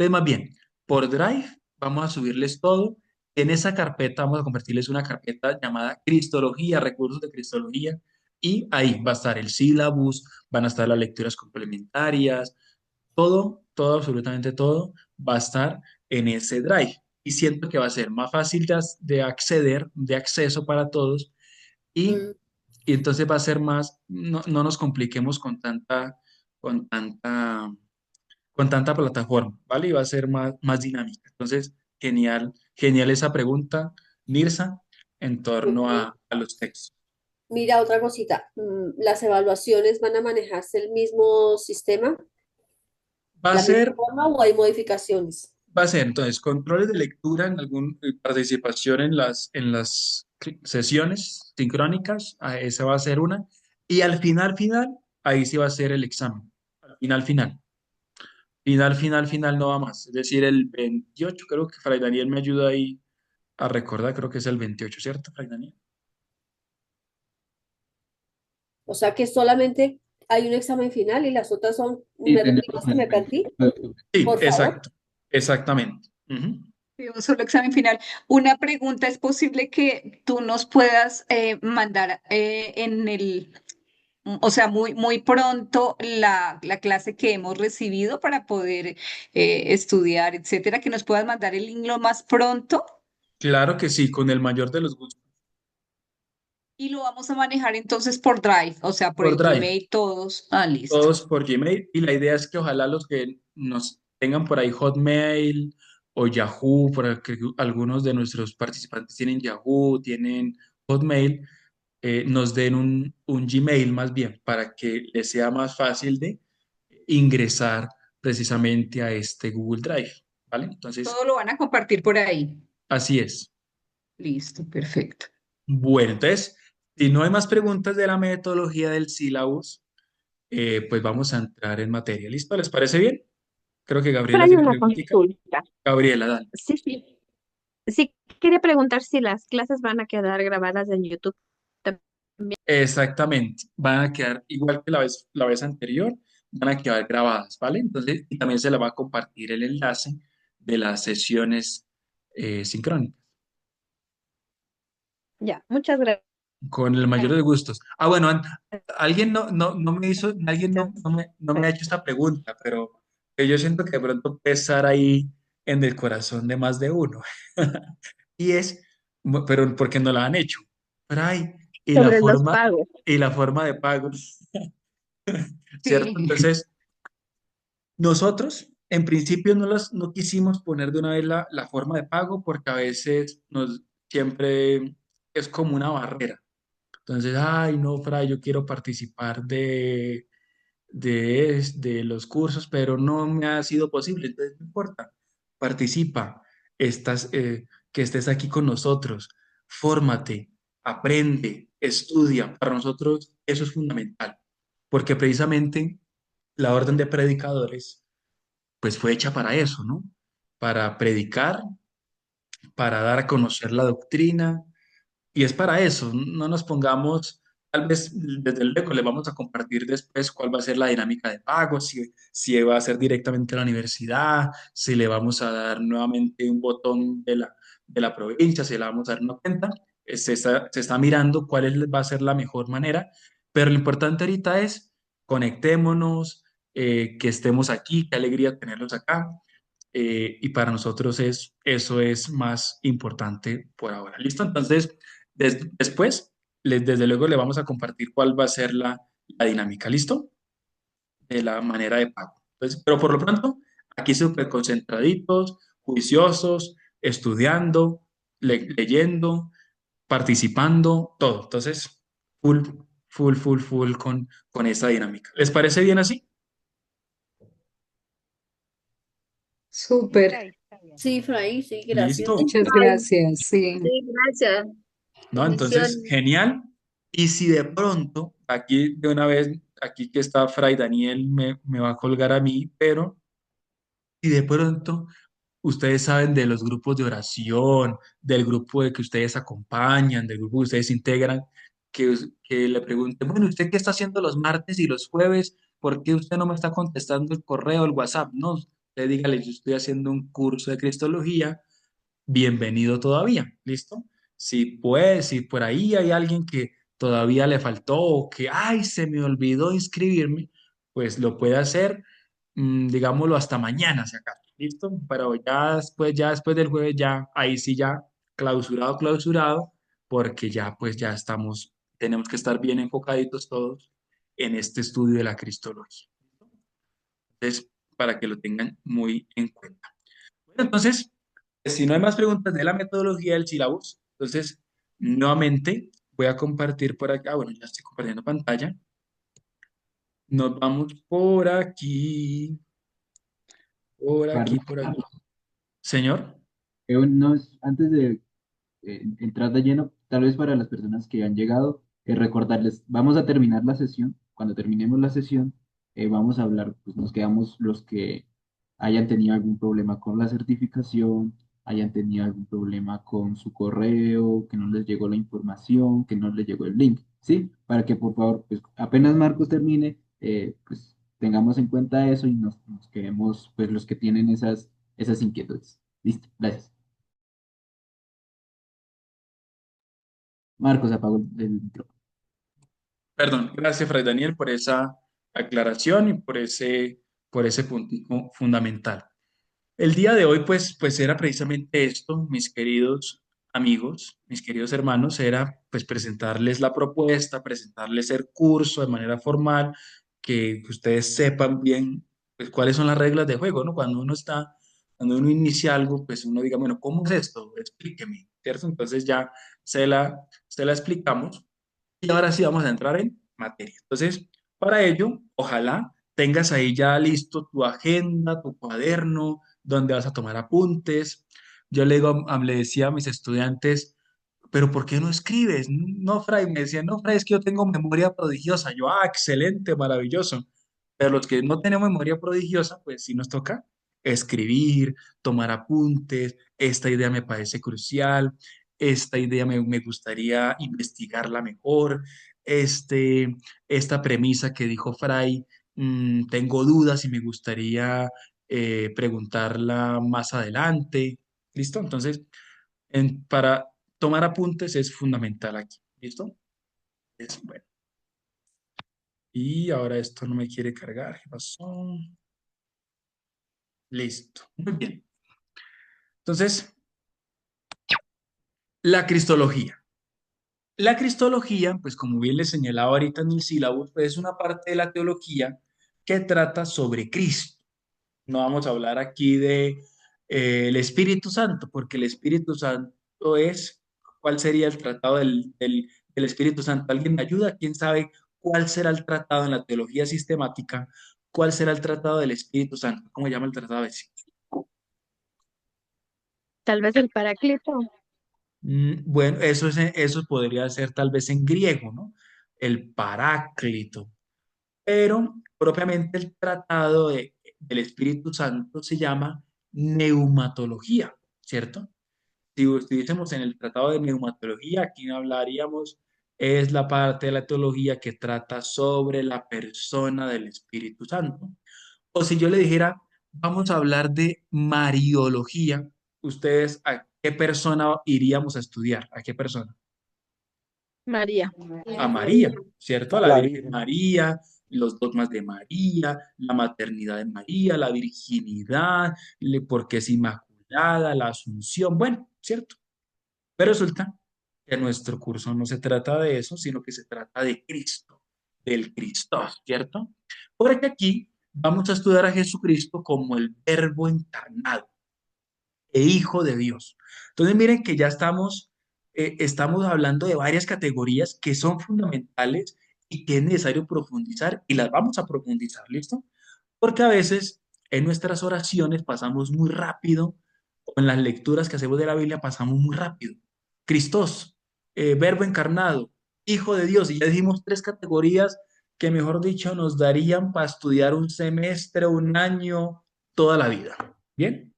más bien, por Drive vamos a subirles todo. En esa carpeta vamos a convertirles una carpeta llamada Cristología, recursos de Cristología, y ahí va a estar el sílabus, van a estar las lecturas complementarias, todo, todo, absolutamente todo va a estar en ese Drive. Y siento que va a ser más fácil de acceder, de acceso para todos y, Mm, y entonces va a ser más, no, no nos compliquemos con tanta, con tanta plataforma, ¿vale? Y va a ser más dinámica. Entonces, genial, genial esa pregunta, Nirsa, en torno ujú. a los textos. Mira, otra cosita, ¿las evaluaciones van a manejarse el mismo sistema, Va a la ser misma forma o hay modificaciones? Va a ser entonces controles de lectura en algún participación en las sesiones sincrónicas, esa va a ser una, y al final, final, ahí sí va a ser el examen. Al final, final. Final, final, final no va más. Es decir, el 28 creo que Fray Daniel me ayuda ahí a recordar, creo que es el 28, ¿cierto, Fray Daniel? O sea que solamente hay un examen final y las otras son, Y ¿me tenemos repites que el me perdí? 28 de octubre. Sí, Por favor. exacto, exactamente. Ujú. Sí, un solo examen final. Una pregunta, ¿es posible que tú nos puedas mandar o sea, muy pronto la clase que hemos recibido para poder estudiar, etcétera, que nos puedas mandar el link lo más pronto Claro que sí, con el mayor de los gustos. y lo vamos a manejar entonces por Drive, o sea, por Por el Drive. Gmail todos. Ah, listo. Todos por Gmail y la idea es que ojalá los que nos tengan por ahí Hotmail o Yahoo, porque algunos de nuestros participantes tienen Yahoo, tienen Hotmail, nos den un Gmail más bien para que les sea más fácil de ingresar precisamente a este Google Drive, ¿vale? Entonces, Todo lo van a compartir por ahí. así es. Listo, perfecto. Bueno, entonces, si no hay más preguntas de la metodología del sílabus, pues vamos a entrar en materia. ¿Listo? ¿Les parece bien? Creo que Pero Gabriela hay tiene una preguntica. consulta. Gabriela, dale. Sí, sí. Sí, quería preguntar si las clases van a quedar grabadas en YouTube también. Exactamente. Van a quedar igual que la vez anterior, van a quedar grabadas, ¿vale? Entonces, y también se le va a compartir el enlace de las sesiones sincrónicas, Ya, muchas gracias. con el mayor de gustos. Ah, bueno, alguien no me hizo, alguien no me ha hecho esta pregunta, pero yo siento que de pronto puede estar ahí en el corazón de más de uno. Y es, pero porque no la han hecho. Pero ay, y la Sobre los forma, pagos. y la forma de pago, ¿cierto? Sí. Entonces, nosotros en principio no quisimos poner de una vez la forma de pago porque a veces siempre es como una barrera. Entonces, ay, no, Fray, yo quiero participar de los cursos, pero no me ha sido posible. Entonces, no importa, participa, que estés aquí con nosotros, fórmate, aprende, estudia. Para nosotros eso es fundamental, porque precisamente la orden de predicadores, pues fue hecha para eso, ¿no? Para predicar, para dar a conocer la doctrina, y es para eso, no nos pongamos, tal vez desde luego le vamos a compartir después cuál va a ser la dinámica de pago, si va a ser directamente a la universidad, si le vamos a dar nuevamente un botón de la provincia, si le vamos a dar una cuenta, se está mirando va a ser la mejor manera, pero lo importante ahorita es conectémonos, que estemos aquí, qué alegría tenerlos acá, y para nosotros eso es más importante por ahora. ¿Listo? Entonces, después, desde luego le vamos a compartir cuál va a ser la dinámica. ¿Listo? De la manera de pago. Entonces, pero por lo pronto, aquí súper concentraditos, juiciosos, estudiando, leyendo, participando, todo. Entonces, full, full, full, full con esa dinámica. ¿Les parece bien así? Sí, Súper. Fray, está bien. Sí, Fray, sí, gracias. Listo. Muchas gracias. Sí. Sí, gracias. ¿No? Entonces, Bendiciones. genial. Y si de pronto, aquí de una vez, aquí que está Fray Daniel, me va a colgar a mí, pero si de pronto ustedes saben de los grupos de oración, del grupo de que ustedes acompañan, del grupo que ustedes integran, que le pregunten, bueno, ¿usted qué está haciendo los martes y los jueves? ¿Por qué usted no me está contestando el correo, el WhatsApp? No, usted dígale, yo estoy haciendo un curso de Cristología, bienvenido todavía, ¿listo? Si pues, si por ahí hay alguien que todavía le faltó o que, ay, se me olvidó inscribirme, pues lo puede hacer, digámoslo, hasta mañana, si acaso, ¿listo? Pero ya después del jueves, ya, ahí sí ya, clausurado, clausurado, porque ya, pues ya estamos, tenemos que estar bien enfocaditos todos en este estudio de la Cristología. Entonces, para que lo tengan muy en cuenta. Bueno, entonces, si no hay más preguntas de la metodología del sílabus, entonces, nuevamente voy a compartir por acá. Bueno, ya estoy compartiendo pantalla. Nos vamos por aquí, por aquí, Perdón, por aquí. Señor, antes de entrar de lleno, tal vez para las personas que han llegado, recordarles, vamos a terminar la sesión. Cuando terminemos la sesión, vamos a hablar, pues nos quedamos los que hayan tenido algún problema con la certificación, hayan tenido algún problema con su correo, que no les llegó la información, que no les llegó el link, ¿sí? Para que por favor, pues apenas Marcos termine, pues tengamos en cuenta eso y nos quedemos, pues los que tienen esas inquietudes. Listo, gracias. Marcos apagó el micrófono. perdón, gracias, Fray Daniel, por esa aclaración y por ese punto fundamental. El día de hoy, pues era precisamente esto, mis queridos amigos, mis queridos hermanos, era pues presentarles la propuesta, presentarles el curso de manera formal, que ustedes sepan bien pues cuáles son las reglas de juego, ¿no? Cuando uno inicia algo, pues uno diga, bueno, ¿cómo es esto? Explíqueme, ¿cierto? Entonces ya se la explicamos y ahora sí vamos a entrar en materia. Entonces, para ello, ojalá tengas ahí ya listo tu agenda, tu cuaderno, donde vas a tomar apuntes. Yo le decía a mis estudiantes, pero ¿por qué no escribes? No, Fray, me decían, no, Fray, es que yo tengo memoria prodigiosa. Yo, excelente, maravilloso. Pero los que no tenemos memoria prodigiosa, pues sí nos toca escribir, tomar apuntes. Esta idea me parece crucial. Esta idea me gustaría investigarla mejor. Este, esta premisa que dijo Fray, tengo dudas y me gustaría preguntarla más adelante. ¿Listo? Entonces, para tomar apuntes es fundamental aquí. ¿Listo? Bueno. Y ahora esto no me quiere cargar. ¿Qué pasó? Listo. Muy bien. Entonces, la cristología. La cristología, pues como bien les señalaba ahorita en el sílabo, pues es una parte de la teología que trata sobre Cristo. No vamos a hablar aquí de el Espíritu Santo, porque el Espíritu Santo es, ¿cuál sería el tratado del Espíritu Santo? ¿Alguien me ayuda? ¿Quién sabe cuál será el tratado en la teología sistemática? ¿Cuál será el tratado del Espíritu Santo? ¿Cómo se llama el tratado de sí? Tal vez el Paráclito. Bueno, eso podría ser tal vez en griego, ¿no? El Paráclito. Pero propiamente el tratado del Espíritu Santo se llama neumatología, ¿cierto? Si estuviésemos en el tratado de neumatología, aquí no hablaríamos, es la parte de la teología que trata sobre la persona del Espíritu Santo. O si yo le dijera, vamos a hablar de Mariología, ¿ustedes a qué persona iríamos a estudiar? ¿A qué persona? María. A María, ¿cierto? A la La Virgen Virgen. María, los dogmas de María, la maternidad de María, la virginidad, porque es inmaculada, la asunción, bueno, ¿cierto? Pero resulta que nuestro curso no se trata de eso, sino que se trata de Cristo, del Cristo, ¿cierto? Porque aquí vamos a estudiar a Jesucristo como el Verbo encarnado e Hijo de Dios. Entonces miren que ya estamos hablando de varias categorías que son fundamentales y que es necesario profundizar y las vamos a profundizar, ¿listo? Porque a veces en nuestras oraciones pasamos muy rápido, o en las lecturas que hacemos de la Biblia pasamos muy rápido. Cristos, Verbo encarnado, Hijo de Dios, y ya dijimos tres categorías que, mejor dicho, nos darían para estudiar un semestre, un año, toda la vida. ¿Bien?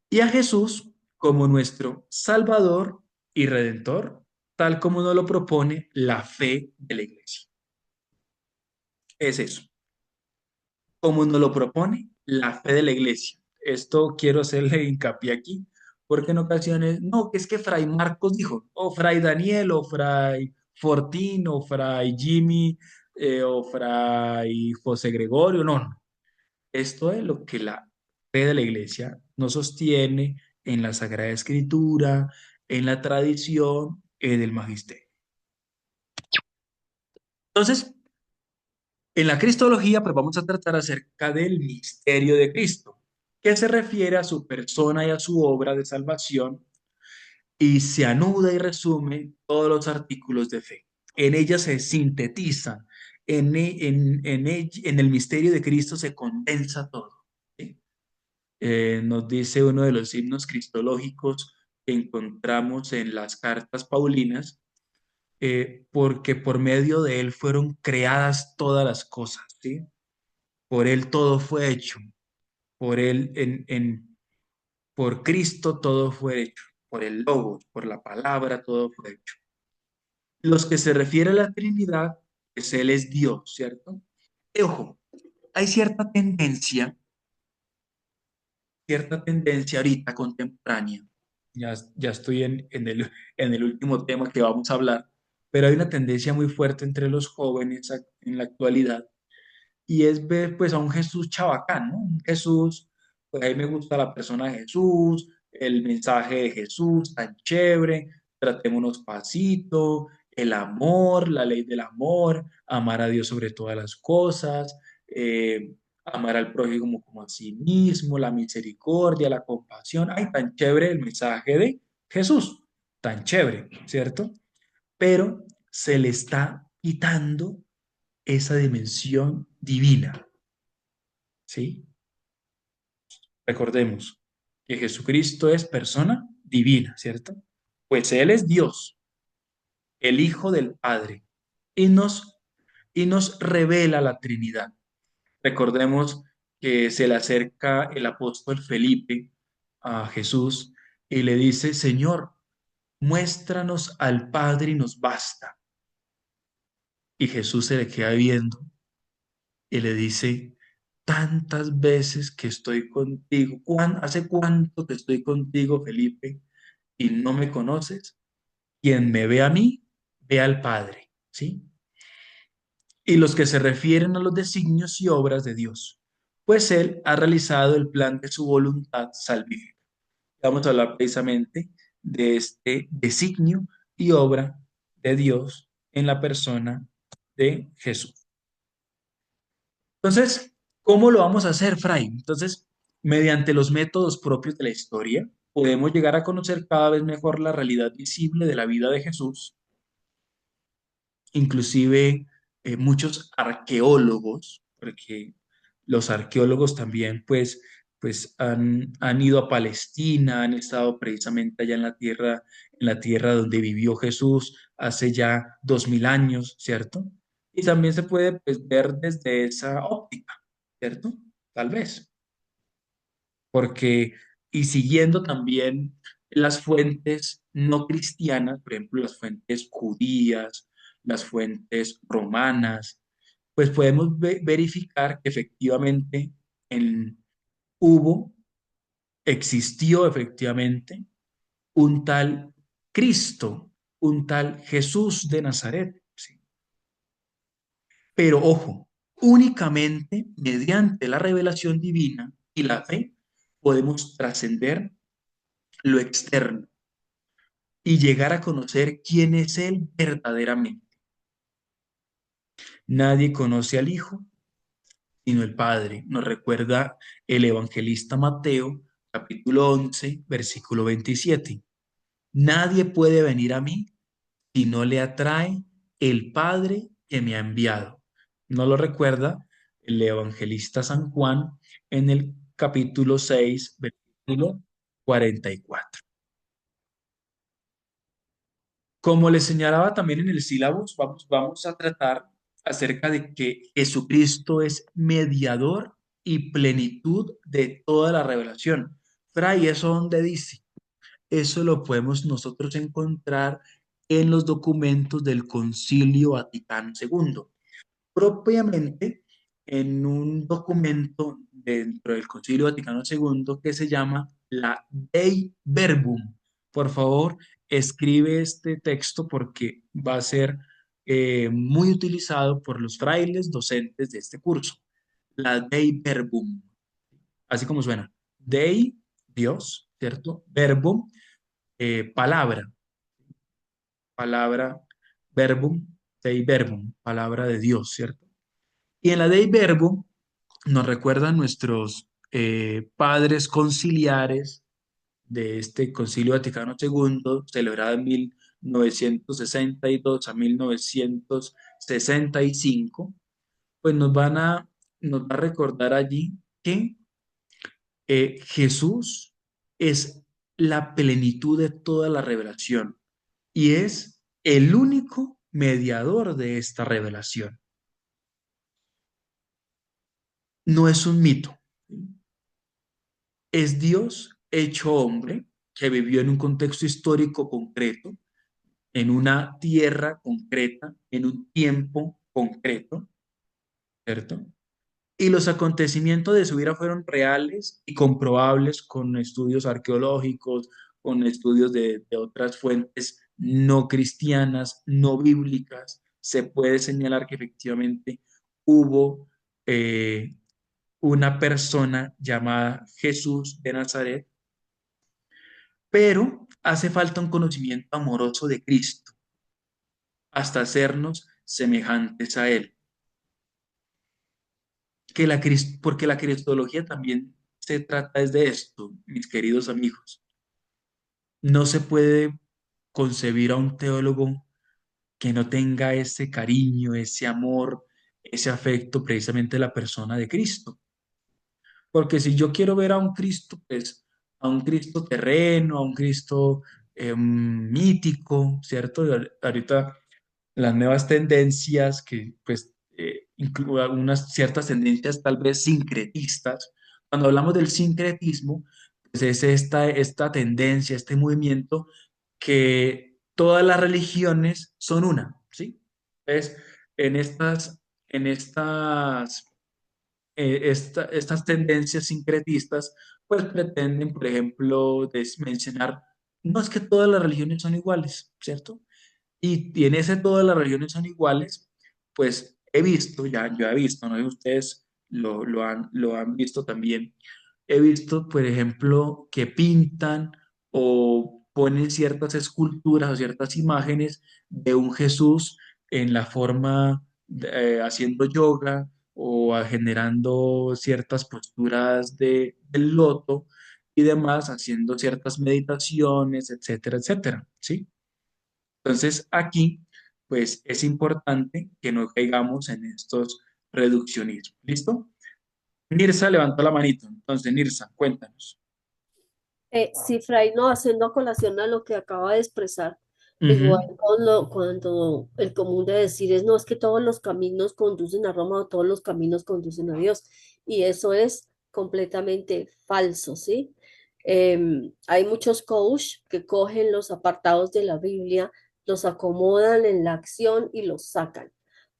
Y a Jesús como nuestro Salvador y Redentor, tal como nos lo propone la fe de la iglesia. Es eso, como nos lo propone la fe de la iglesia. Esto quiero hacerle hincapié aquí, porque en ocasiones, no, que es que Fray Marcos dijo, o Fray Daniel, o Fray Fortín, o Fray Jimmy, o Fray José Gregorio, no, no. Esto es lo que la fe de la iglesia nos sostiene en la Sagrada Escritura, en la tradición, en el magisterio. Entonces, en la cristología, pues vamos a tratar acerca del misterio de Cristo, que se refiere a su persona y a su obra de salvación y se anuda y resume todos los artículos de fe. En ella se sintetiza, en el misterio de Cristo se condensa todo. ¿Sí? Nos dice uno de los himnos cristológicos que encontramos en las cartas paulinas, porque por medio de él fueron creadas todas las cosas, ¿sí? Por él todo fue hecho, por él, por Cristo todo fue hecho, por el Logos, por la palabra todo fue hecho. Los que se refiere a la Trinidad, pues él es Dios, ¿cierto? Y ojo, hay cierta tendencia ahorita contemporánea, ya estoy en el último tema que vamos a hablar, pero hay una tendencia muy fuerte entre los jóvenes en la actualidad y es ver pues a un Jesús chabacán, ¿no? Un Jesús, pues a mí me gusta la persona de Jesús, el mensaje de Jesús tan chévere, tratémonos pasito, el amor, la ley del amor, amar a Dios sobre todas las cosas, amar al prójimo como a sí mismo, la misericordia, la compasión. Ay, tan chévere el mensaje de Jesús, tan chévere, ¿cierto? Pero se le está quitando esa dimensión divina, ¿sí? Recordemos que Jesucristo es persona divina, ¿cierto? Pues Él es Dios, el Hijo del Padre, y nos revela la Trinidad. Recordemos que se le acerca el apóstol Felipe a Jesús y le dice, Señor, muéstranos al Padre y nos basta. Y Jesús se le queda viendo y le dice, tantas veces que estoy contigo, ¿hace cuánto que estoy contigo, Felipe, y no me conoces? Quien me ve a mí, ve al Padre, ¿sí? Y los que se refieren a los designios y obras de Dios, pues Él ha realizado el plan de su voluntad salvífica. Vamos a hablar precisamente de este designio y obra de Dios en la persona de Jesús. Entonces, ¿cómo lo vamos a hacer, Fray? Entonces, mediante los métodos propios de la historia, podemos llegar a conocer cada vez mejor la realidad visible de la vida de Jesús. Inclusive muchos arqueólogos, porque los arqueólogos también, pues han ido a Palestina, han estado precisamente allá en la tierra donde vivió Jesús hace ya 2000 años, ¿cierto? Y también se puede pues, ver desde esa óptica, ¿cierto? Tal vez, porque, y siguiendo también las fuentes no cristianas, por ejemplo, las fuentes judías, las fuentes romanas, pues podemos verificar que efectivamente en, hubo, existió efectivamente un tal Cristo, un tal Jesús de Nazaret, ¿sí? Pero ojo, únicamente mediante la revelación divina y la fe podemos trascender lo externo y llegar a conocer quién es Él verdaderamente. Nadie conoce al Hijo sino el Padre. Nos recuerda el evangelista Mateo, capítulo 11, versículo 27. Nadie puede venir a mí si no le atrae el Padre que me ha enviado. ¿No lo recuerda el evangelista San Juan en el capítulo 6, versículo 44? Como les señalaba también en el sílabus, vamos a tratar acerca de que Jesucristo es mediador y plenitud de toda la revelación. Fray, ¿eso dónde dice? Eso lo podemos nosotros encontrar en los documentos del Concilio Vaticano II. Propiamente en un documento dentro del Concilio Vaticano II que se llama la Dei Verbum. Por favor, escribe este texto porque va a ser muy utilizado por los frailes docentes de este curso. La Dei Verbum, así como suena. Dei, Dios, ¿cierto? Verbum, palabra, palabra, verbum, Dei Verbum, palabra de Dios, ¿cierto? Y en la Dei Verbum nos recuerdan nuestros padres conciliares de este Concilio Vaticano II, celebrado en 1962 a 1965, pues nos va a recordar allí que Jesús es la plenitud de toda la revelación y es el único mediador de esta revelación. No es un mito. Es Dios hecho hombre que vivió en un contexto histórico concreto, en una tierra concreta, en un tiempo concreto, ¿cierto? Y los acontecimientos de su vida fueron reales y comprobables con estudios arqueológicos, con estudios de otras fuentes no cristianas, no bíblicas. Se puede señalar que efectivamente hubo una persona llamada Jesús de Nazaret, pero hace falta un conocimiento amoroso de Cristo hasta hacernos semejantes a Él. Porque la cristología también se trata es de esto, mis queridos amigos. No se puede concebir a un teólogo que no tenga ese cariño, ese amor, ese afecto precisamente de la persona de Cristo. Porque si yo quiero ver a un Cristo, pues a un Cristo terreno, a un Cristo mítico, ¿cierto? Y ahorita las nuevas tendencias que pues unas ciertas tendencias tal vez sincretistas. Cuando hablamos del sincretismo, pues es esta tendencia, este movimiento que todas las religiones son una, ¿sí? Entonces, en estas tendencias sincretistas, pues pretenden, por ejemplo, mencionar, no es que todas las religiones son iguales, ¿cierto? Y en ese todas las religiones son iguales, pues he visto, ya yo he visto, no sé si ustedes lo han visto también, he visto, por ejemplo, que pintan o ponen ciertas esculturas o ciertas imágenes de un Jesús en la forma haciendo yoga o generando ciertas posturas del loto y demás, haciendo ciertas meditaciones, etcétera, etcétera, ¿sí? Entonces, aquí, pues es importante que no caigamos en estos reduccionismos. ¿Listo? Nirsa levantó la manito. Entonces, Nirsa, cuéntanos. Sí, Fray, no, haciendo colación a lo que acaba de expresar, igual Ujú. cuando el común de decir es, no, es que todos los caminos conducen a Roma o todos los caminos conducen a Dios, y eso es completamente falso, ¿sí? Hay muchos coach que cogen los apartados de la Biblia, los acomodan en la acción y los sacan.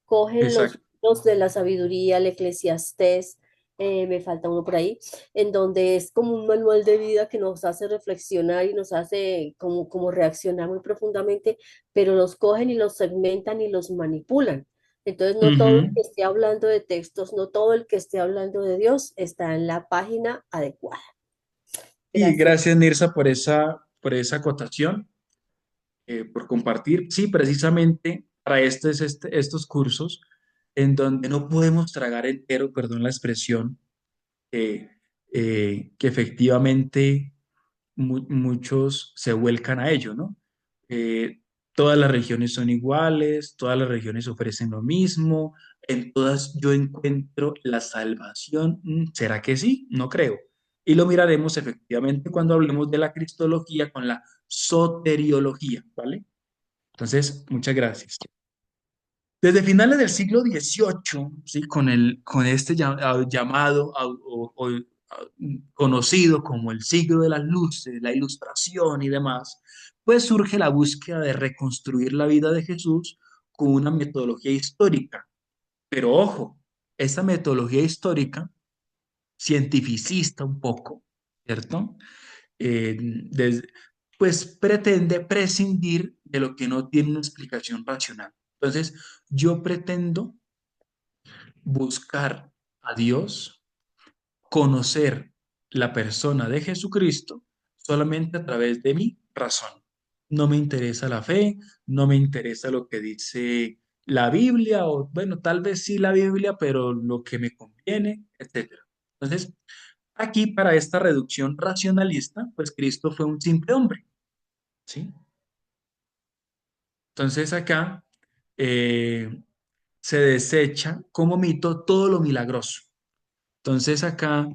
Cogen los Exacto. libros de la sabiduría, el Eclesiastés, me falta uno por ahí, en donde es como un manual de vida que nos hace reflexionar y nos hace como reaccionar muy profundamente, pero los cogen y los segmentan y los manipulan. Entonces, no todo el Ujú. que esté hablando de textos, no todo el que esté hablando de Dios está en la página adecuada. Y Gracias. gracias, Nirsa, por esa acotación, por compartir. Sí, precisamente para estos cursos en donde no podemos tragar entero, perdón la expresión, eh, que efectivamente muchos se vuelcan a ello, ¿no? Todas las religiones son iguales, todas las religiones ofrecen lo mismo, en todas yo encuentro la salvación. ¿Será que sí? No creo. Y lo miraremos efectivamente cuando hablemos de la cristología con la soteriología, ¿vale? Entonces, muchas gracias. Desde finales del siglo XVIII, ¿sí? Con este llamado conocido como el siglo de las luces, la ilustración y demás, pues surge la búsqueda de reconstruir la vida de Jesús con una metodología histórica. Pero ojo, esta metodología histórica, cientificista un poco, ¿cierto? Eh, des- pues pretende prescindir de lo que no tiene una explicación racional. Entonces, yo pretendo buscar a Dios, conocer la persona de Jesucristo solamente a través de mi razón. No me interesa la fe, no me interesa lo que dice la Biblia, o bueno, tal vez sí la Biblia, pero lo que me conviene, etcétera. Entonces, aquí para esta reducción racionalista, pues Cristo fue un simple hombre, ¿sí? Entonces acá eh, se desecha como mito todo lo milagroso. Entonces acá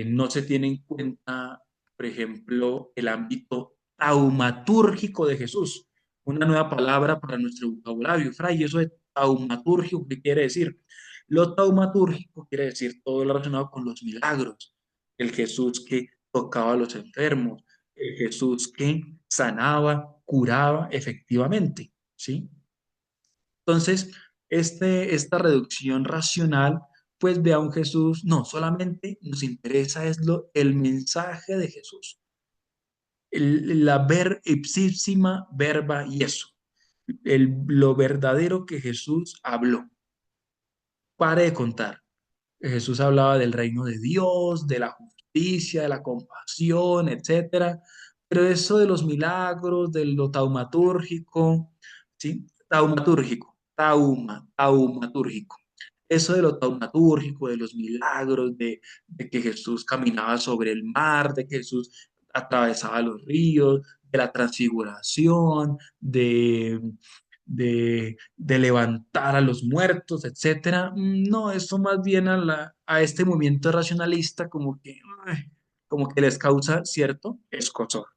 no se tiene en cuenta, por ejemplo, el ámbito taumatúrgico de Jesús, una nueva palabra para nuestro vocabulario. Fray, eso de taumatúrgico, ¿qué quiere decir? Lo taumatúrgico quiere decir todo lo relacionado con los milagros, el Jesús que tocaba a los enfermos, el Jesús que sanaba, curaba efectivamente, ¿sí? Entonces, esta reducción racional, pues ve a un Jesús, no, solamente nos interesa es el mensaje de Jesús, la ver ipsísima verba y eso, lo verdadero que Jesús habló. Pare de contar. Jesús hablaba del reino de Dios, de la justicia, de la compasión, etcétera. Pero eso de los milagros, de lo taumatúrgico, ¿sí? Taumatúrgico. Eso de lo taumatúrgico, de los milagros, de que Jesús caminaba sobre el mar, de que Jesús atravesaba los ríos, de la transfiguración, de levantar a los muertos, etcétera. No, eso más bien a este movimiento racionalista como que les causa cierto escozor.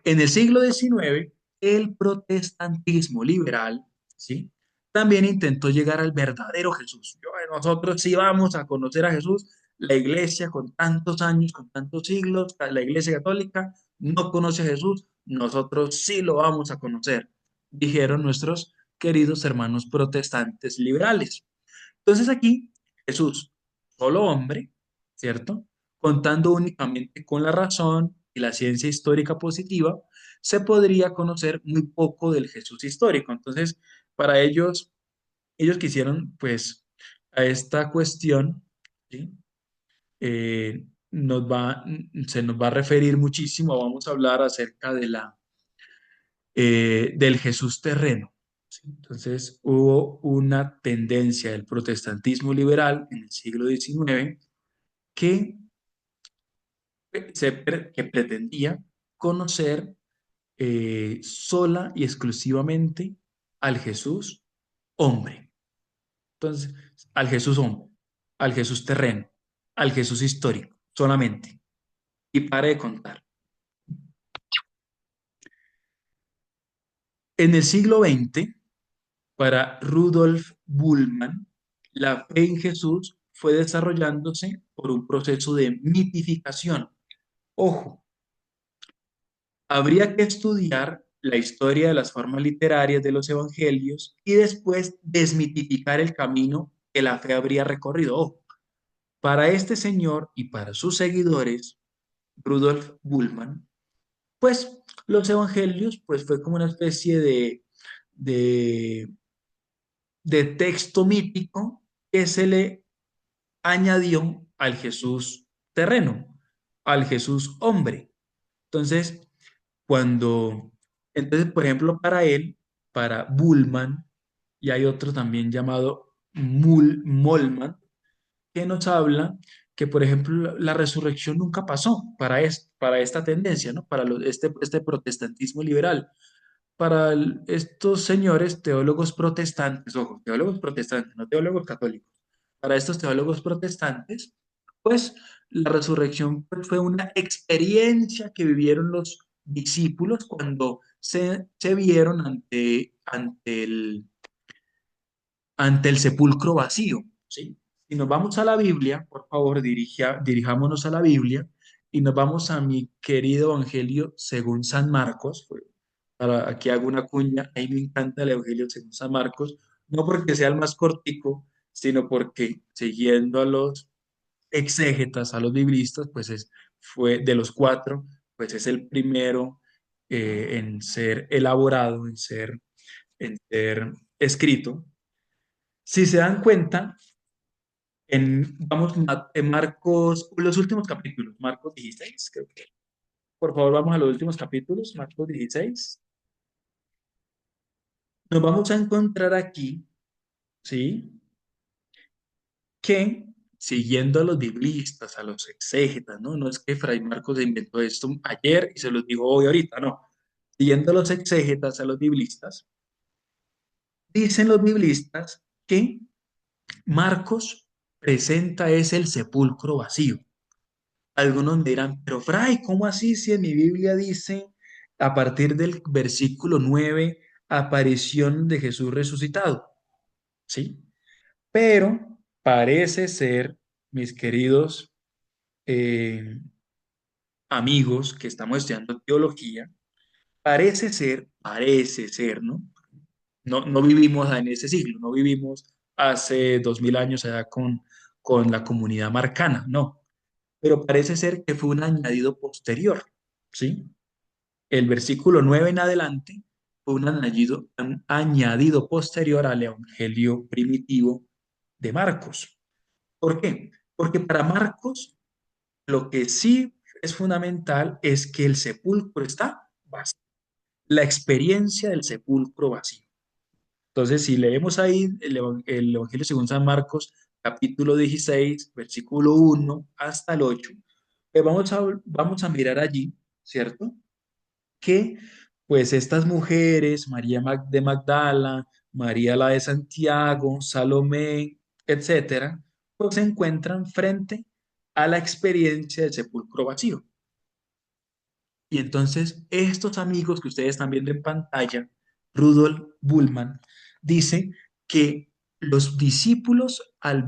En el siglo XIX, el protestantismo liberal, ¿sí? También intentó llegar al verdadero Jesús. Nosotros sí vamos a conocer a Jesús. La iglesia con tantos años, con tantos siglos, la iglesia católica no conoce a Jesús. Nosotros sí lo vamos a conocer, dijeron nuestros queridos hermanos protestantes liberales. Entonces aquí Jesús, solo hombre, ¿cierto? Contando únicamente con la razón y la ciencia histórica positiva, se podría conocer muy poco del Jesús histórico. Entonces, para ellos quisieron, pues, a esta cuestión, ¿sí? Se nos va a referir muchísimo, vamos a hablar acerca del Jesús terreno. ¿Sí? Entonces hubo una tendencia del protestantismo liberal en el siglo XIX que, que pretendía conocer sola y exclusivamente al Jesús hombre. Entonces, al Jesús hombre, al Jesús terreno, al Jesús histórico, solamente. Y pare de contar. En el siglo XX, para Rudolf Bullmann, la fe en Jesús fue desarrollándose por un proceso de mitificación. Ojo, habría que estudiar la historia de las formas literarias de los evangelios y después desmitificar el camino que la fe habría recorrido. Ojo, para este señor y para sus seguidores, Rudolf Bullmann, pues los evangelios pues fue como una especie de, de texto mítico que se le añadió al Jesús terreno, al Jesús hombre. Entonces, cuando, entonces, por ejemplo, para él, para Bullman, y hay otro también llamado Molman, que nos habla que, por ejemplo, la resurrección nunca pasó para esta tendencia, ¿no? Para este protestantismo liberal. Para estos señores teólogos protestantes, ojo, teólogos protestantes, no teólogos católicos, para estos teólogos protestantes, pues la resurrección pues, fue una experiencia que vivieron los discípulos cuando se vieron ante el sepulcro vacío, ¿sí? Si nos vamos a la Biblia, por favor, dirijámonos a la Biblia y nos vamos a mi querido Evangelio según San Marcos. Aquí hago una cuña, a mí me encanta el Evangelio según San Marcos, no porque sea el más cortico, sino porque siguiendo a los exégetas, a los biblistas, fue de los cuatro, pues es el primero en ser elaborado, en ser escrito. Si se dan cuenta, vamos en Marcos, los últimos capítulos, Marcos 16, creo que. Por favor, vamos a los últimos capítulos, Marcos 16. Nos vamos a encontrar aquí, ¿sí? Que siguiendo a los biblistas, a los exégetas, ¿no? No es que Fray Marcos se inventó esto ayer y se los digo hoy ahorita, no. Siguiendo a los exégetas, a los biblistas, dicen los biblistas que Marcos presenta es el sepulcro vacío. Algunos me dirán, pero Fray, ¿cómo así si en mi Biblia dice a partir del versículo 9 aparición de Jesús resucitado? ¿Sí? Pero parece ser, mis queridos amigos que estamos estudiando teología, parece ser, ¿no? No, no vivimos en ese siglo, no vivimos hace 2000 años allá con la comunidad marcana, no, pero parece ser que fue un añadido posterior, ¿sí? El versículo 9 en adelante fue un añadido posterior al evangelio primitivo de Marcos. ¿Por qué? Porque para Marcos lo que sí es fundamental es que el sepulcro está vacío, la experiencia del sepulcro vacío. Entonces, si leemos ahí el Evangelio según San Marcos, capítulo 16, versículo 1 hasta el 8, pues vamos a mirar allí, ¿cierto? Que pues estas mujeres, María de Magdala, María la de Santiago, Salomé, etcétera, pues se encuentran frente a la experiencia del sepulcro vacío. Y entonces estos amigos que ustedes están viendo en pantalla, Rudolf Bullmann, dice que los discípulos al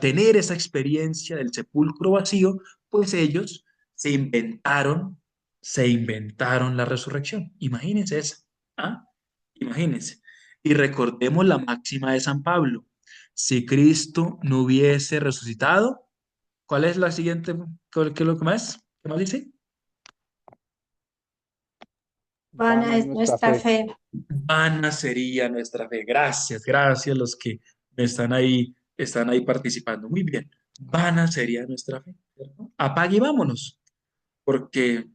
tener esa experiencia del sepulcro vacío, pues ellos se inventaron la resurrección. Imagínense eso. ¿Ah? Imagínense. Y recordemos la máxima de San Pablo. Si Cristo no hubiese resucitado, ¿cuál es la siguiente? ¿Qué es lo que más? ¿Qué más dice? Vana es nuestra fe. Vana sería nuestra fe. Gracias, gracias los que están ahí participando. Muy bien. Vana sería nuestra fe, ¿cierto? Apague y vámonos. Porque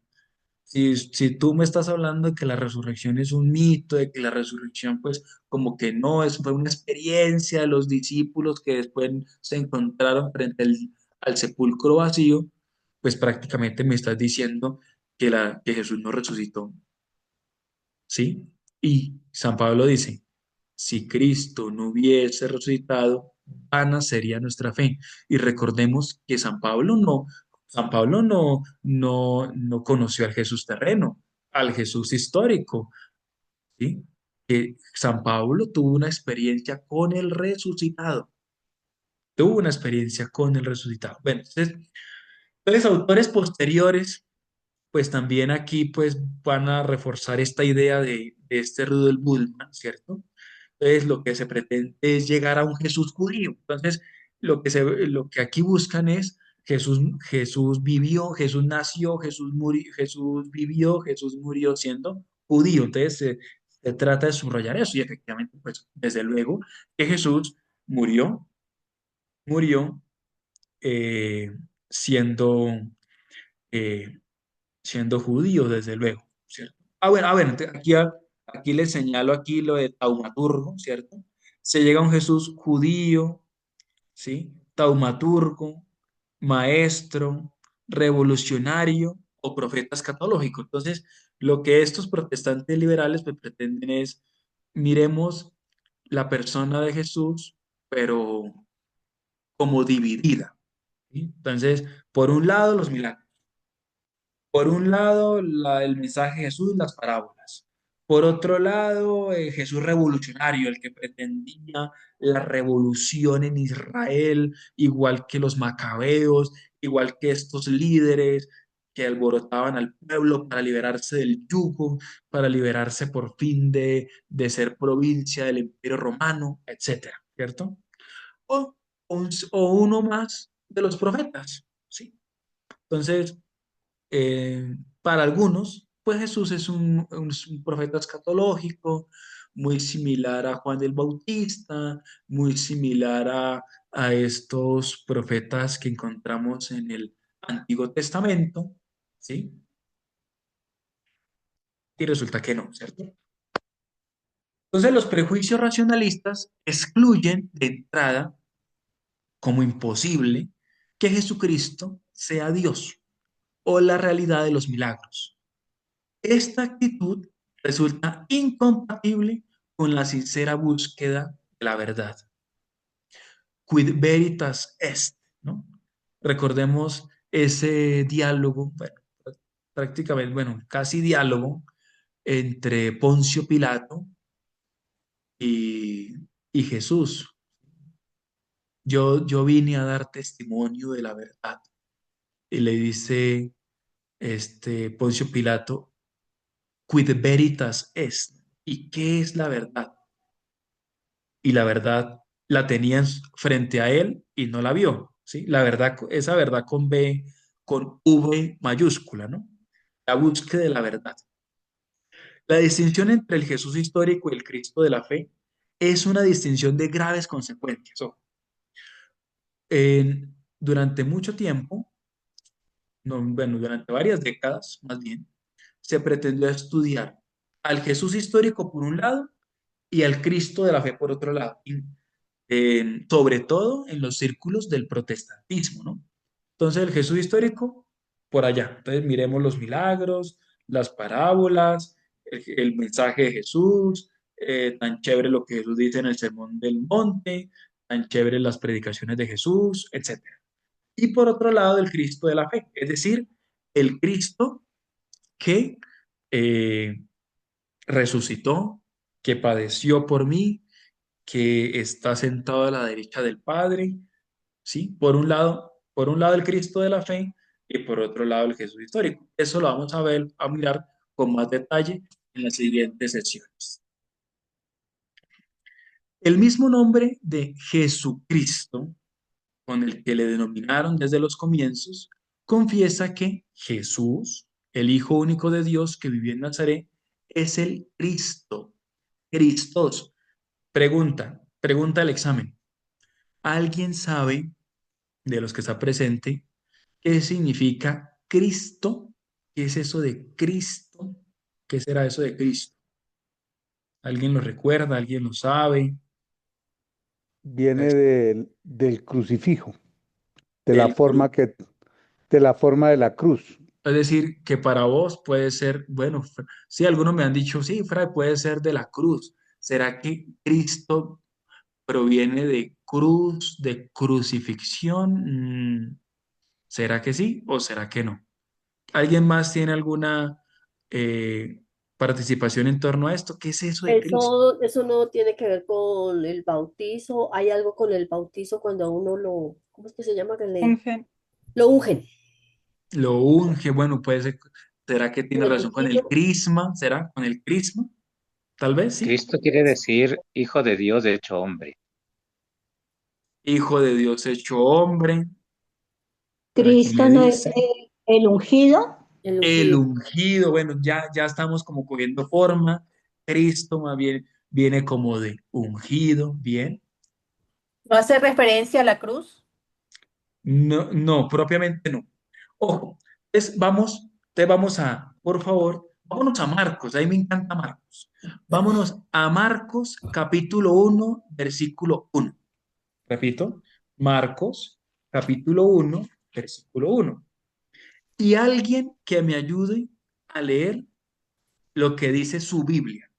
si tú me estás hablando de que la resurrección es un mito, de que la resurrección, pues, como que no, fue una experiencia de los discípulos que después se encontraron frente al sepulcro vacío, pues prácticamente me estás diciendo que Jesús no resucitó, ¿sí? Y San Pablo dice, si Cristo no hubiese resucitado, vana sería nuestra fe. Y recordemos que San Pablo no conoció al Jesús terreno, al Jesús histórico, ¿sí? Que San Pablo tuvo una experiencia con el resucitado, tuvo una experiencia con el resucitado. Bueno, entonces autores posteriores pues también aquí pues van a reforzar esta idea de este Rudolf Bultmann, ¿cierto? Entonces lo que se pretende es llegar a un Jesús judío. Entonces lo que aquí buscan es Jesús vivió, Jesús nació, Jesús murió, Jesús vivió, Jesús murió siendo judío. Entonces se trata de subrayar eso y efectivamente pues desde luego que Jesús murió eh, siendo... eh, siendo judío, desde luego, ¿cierto? Bueno, entonces aquí les señalo aquí lo de taumaturgo, ¿cierto? Se llega a un Jesús judío, ¿sí? Taumaturgo, maestro, revolucionario o profeta escatológico. Entonces, lo que estos protestantes liberales pues, pretenden es, miremos la persona de Jesús, pero como dividida, ¿sí? Entonces, por un lado, los milagros. Por un lado, el mensaje de Jesús, las parábolas. Por otro lado, Jesús revolucionario, el que pretendía la revolución en Israel, igual que los macabeos, igual que estos líderes que alborotaban al pueblo para liberarse del yugo, para liberarse por fin de ser provincia del Imperio Romano, etcétera, ¿cierto? O, o uno más de los profetas, ¿sí? Entonces, para algunos, pues Jesús es un profeta escatológico, muy similar a Juan el Bautista, muy similar a estos profetas que encontramos en el Antiguo Testamento, ¿sí? Y resulta que no, ¿cierto? Entonces los prejuicios racionalistas excluyen de entrada como imposible que Jesucristo sea Dios o la realidad de los milagros. Esta actitud resulta incompatible con la sincera búsqueda de la verdad. Quid veritas est, ¿no? Recordemos ese diálogo, bueno, prácticamente, bueno, casi diálogo entre Poncio Pilato y, y Jesús. Yo vine a dar testimonio de la verdad. Y le dice Poncio Pilato, quid veritas est. ¿Y qué es la verdad? Y la verdad la tenían frente a él y no la vio, ¿sí? La verdad, esa verdad con B, con V mayúscula, ¿no? La búsqueda de la verdad. La distinción entre el Jesús histórico y el Cristo de la fe es una distinción de graves consecuencias. Ojo. Durante mucho tiempo, no, bueno, durante varias décadas más bien, se pretendió estudiar al Jesús histórico por un lado y al Cristo de la fe por otro lado, sobre todo en los círculos del protestantismo, ¿no? Entonces el Jesús histórico, por allá. Entonces miremos los milagros, las parábolas, el mensaje de Jesús, tan chévere lo que Jesús dice en el Sermón del Monte, tan chévere las predicaciones de Jesús, etcétera. Y por otro lado, el Cristo de la fe, es decir, el Cristo que eh, resucitó, que padeció por mí, que está sentado a la derecha del Padre, ¿sí? Por un lado el Cristo de la fe y por otro lado el Jesús histórico. Eso lo vamos a ver, a mirar con más detalle en las siguientes sesiones. El mismo nombre de Jesucristo, con el que le denominaron desde los comienzos, confiesa que Jesús, el Hijo único de Dios que vivió en Nazaret, es el Cristo, Cristos. Pregunta el examen. ¿Alguien sabe de los que está presente qué significa Cristo? ¿Qué es eso de Cristo? ¿Qué será eso de Cristo? ¿Alguien lo recuerda? ¿Alguien lo sabe? Viene del crucifijo, de la Del forma de la forma de la cruz. Es decir, que para vos puede ser, bueno, sí, algunos me han dicho, sí, Fray, puede ser de la cruz. ¿Será que Cristo proviene de cruz, de crucifixión? ¿Será que sí o será que no? ¿Alguien más tiene alguna participación en torno a esto? ¿Qué es eso de Cristo? Eso no tiene que ver con el bautizo. Hay algo con el bautizo cuando a uno lo, ¿cómo es que se llama? Unge. Lo ungen. Lo unge, bueno, puede ser, ¿será que En tiene el relación con el ungüento. crisma? ¿Será con el crisma? Tal vez sí. Cristo quiere decir hijo de Dios de hecho hombre. Hijo de Dios hecho hombre. Por aquí Cristo me no es dice. el ungido. El El ungido. ungido, bueno, ya estamos como cogiendo forma. Cristo más bien viene como de ungido, bien. ¿No hace referencia a la cruz? No, no, propiamente no. Ojo, te vamos a, por favor, vámonos a Marcos, ahí me encanta Marcos. Vámonos a Marcos capítulo 1, versículo 1. Repito, Marcos capítulo 1, versículo 1. Y alguien que me ayude a leer lo que dice su Biblia,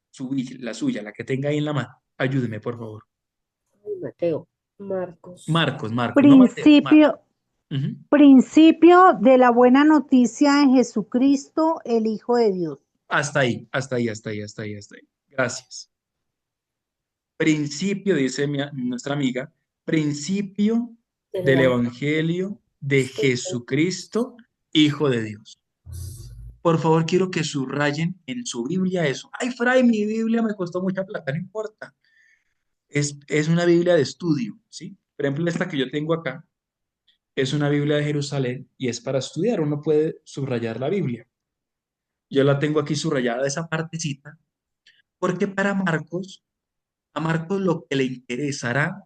la suya, la que tenga ahí en la mano. Ayúdeme, por favor. Ay, Mateo. Marcos. Marcos, no Mateo, Marcos. Principio, Ujú. principio de la buena noticia en Jesucristo, el Hijo de Dios. Hasta ahí, hasta ahí, hasta ahí, hasta ahí, hasta ahí. Gracias. Principio, dice nuestra amiga, principio Del del Evangelio. Evangelio de Jesucristo, Hijo de Dios. Por favor, quiero que subrayen en su Biblia eso. Ay, Fray, mi Biblia me costó mucha plata, no importa. Es una Biblia de estudio, ¿sí? Por ejemplo, esta que yo tengo acá es una Biblia de Jerusalén y es para estudiar. Uno puede subrayar la Biblia. Yo la tengo aquí subrayada, esa partecita, porque para Marcos, a Marcos lo que le interesará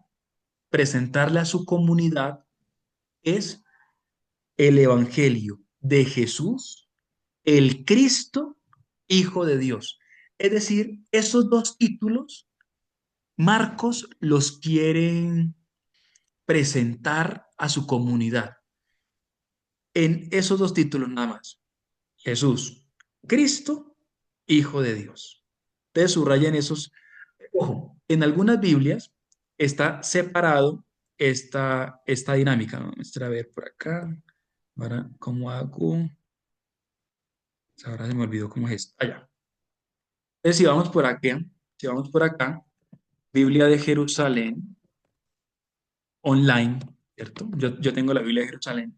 presentarle a su comunidad es el Evangelio de Jesús, el Cristo, Hijo de Dios. Es decir, esos dos títulos, Marcos los quiere presentar a su comunidad. En esos dos títulos nada más. Jesús, Cristo, Hijo de Dios. Ustedes subrayen esos. Ojo, en algunas Biblias está separado esta dinámica. Vamos a ver por acá. Ahora, ¿cómo hago? Ahora se me olvidó cómo es esto. Allá. Entonces, si vamos por acá, Biblia de Jerusalén, online, ¿cierto? Yo tengo la Biblia de Jerusalén.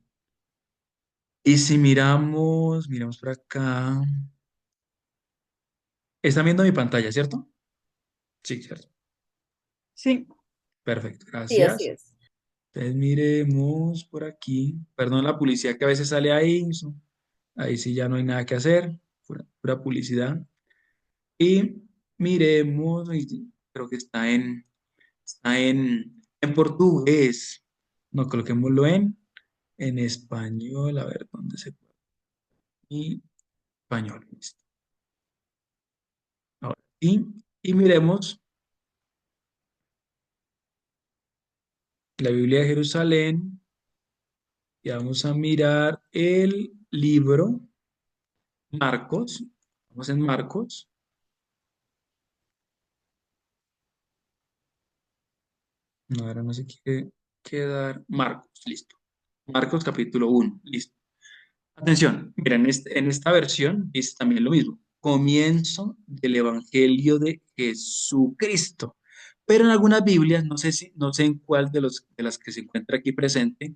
Y si miramos por acá. Están viendo mi pantalla, ¿cierto? Sí, cierto. Sí. Perfecto, Sí, así gracias. es. Entonces miremos por aquí. Perdón la publicidad que a veces sale ahí. Ahí sí ya no hay nada que hacer. Pura publicidad. Y miremos, creo que está en portugués. No, coloquémoslo en español. A ver, ¿dónde se puede? Y español, listo. Ahora, y miremos la Biblia de Jerusalén. Y vamos a mirar el libro Marcos. Vamos en Marcos. No, ahora no se quiere quedar. Marcos, listo. Marcos capítulo 1, listo. Atención, miren, en esta versión dice también lo mismo. Comienzo del Evangelio de Jesucristo. Pero en algunas Biblias, no sé en cuál de las que se encuentra aquí presente,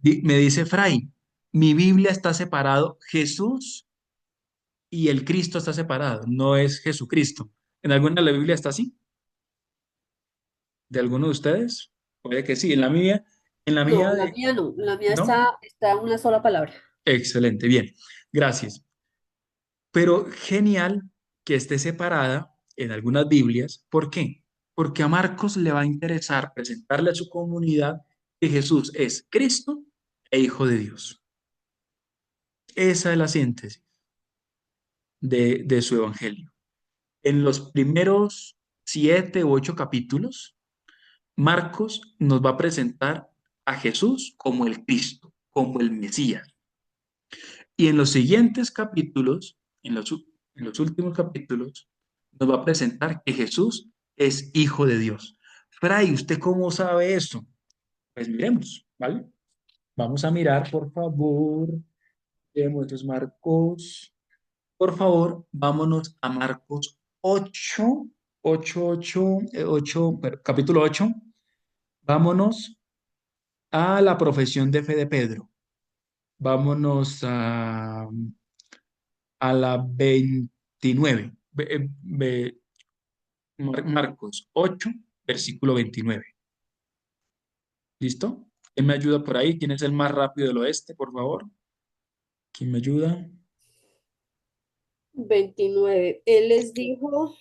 me dice Fray, mi Biblia está separado Jesús y el Cristo está separado, no es Jesucristo. ¿En alguna de la Biblia está así? ¿De alguno de ustedes? Puede que sí. En la No, mía la de, mía no. La mía ¿no? está en una sola palabra. Excelente, bien. Gracias. Pero genial que esté separada en algunas Biblias. ¿Por qué? Porque a Marcos le va a interesar presentarle a su comunidad que Jesús es Cristo e Hijo de Dios. Esa es la síntesis de su evangelio. En los primeros 7 u 8 capítulos, Marcos nos va a presentar a Jesús como el Cristo, como el Mesías. Y en los siguientes capítulos, en los últimos capítulos, nos va a presentar que Jesús es Hijo de Dios. Fray, ¿usted cómo sabe eso? Pues miremos, ¿vale? Vamos a mirar, por favor. Miremos, entonces, Marcos. Por favor, vámonos a Marcos 8, 8, 8, 8, capítulo 8. Vámonos a la profesión de fe de Pedro. Vámonos a la 29. Marcos 8, versículo 29. ¿Listo? ¿Quién me ayuda por ahí? ¿Quién es el más rápido del oeste, por favor? ¿Quién me ayuda? 29. Él les dijo,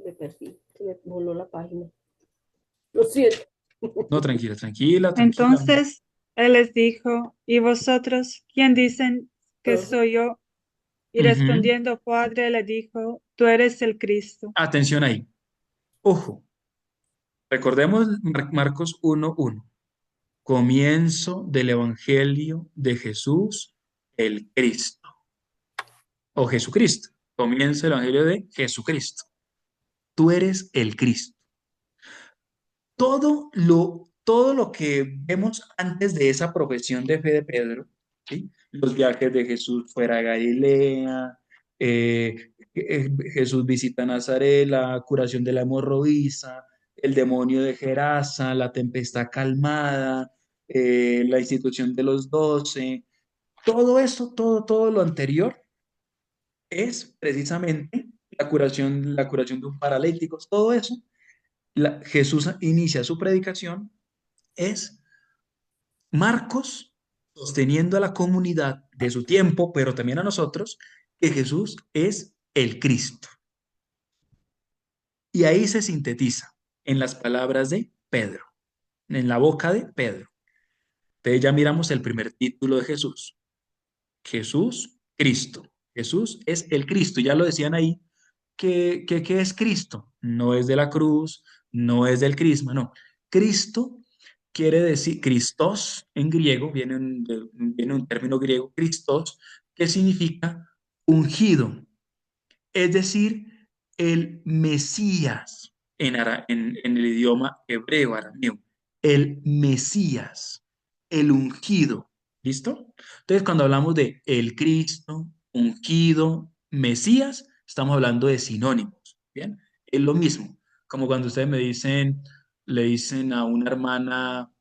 me perdí, se me voló la página. Lo siento. No, tranquila, tranquila, tranquila. Entonces él les dijo, ¿y vosotros quién dicen que Ajá. soy yo? Y Ujú. respondiendo Padre le dijo, tú eres el Cristo. Atención ahí. Ojo. Recordemos Marcos 1:1. Comienzo del Evangelio de Jesús, el Cristo. O Jesucristo. Comienza el Evangelio de Jesucristo. Tú eres el Cristo. Todo lo que vemos antes de esa profesión de fe de Pedro, ¿sí? Los viajes de Jesús fuera de Galilea, Jesús visita Nazaret, la curación de la hemorroísa, el demonio de Gerasa, la tempestad calmada, la institución de los 12, todo eso, todo lo anterior es precisamente la curación de un paralítico, todo eso. Jesús inicia su predicación, es Marcos sosteniendo a la comunidad de su tiempo, pero también a nosotros, que Jesús es el Cristo. Y ahí se sintetiza en las palabras de Pedro, en la boca de Pedro. Entonces ya miramos el primer título de Jesús. Jesús, Cristo. Jesús es el Cristo. Ya lo decían ahí, que es Cristo. No es de la cruz, no es del crisma, no. Cristo quiere decir, Christos en griego, viene un término griego, Christos, que significa ungido, es decir, el Mesías en el idioma hebreo, arameo, el Mesías, el ungido, ¿listo? Entonces, cuando hablamos de el Cristo, ungido, Mesías, estamos hablando de sinónimos, ¿bien? Es lo mismo, como cuando ustedes le dicen a una hermana,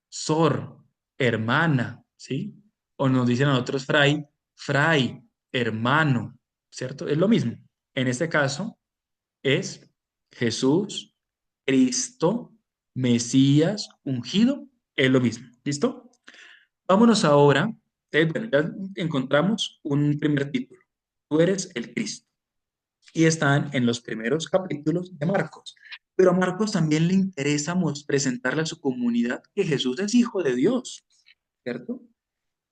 sor, hermana, ¿sí? O nos dicen a nosotros fray, hermano, ¿cierto? Es lo mismo. En este caso es Jesús, Cristo, Mesías, ungido, es lo mismo. ¿Listo? Vámonos ahora. Bueno, ya encontramos un primer título. Tú eres el Cristo. Y están en los primeros capítulos de Marcos. Pero a Marcos también le interesa presentarle a su comunidad que Jesús es hijo de Dios, ¿cierto?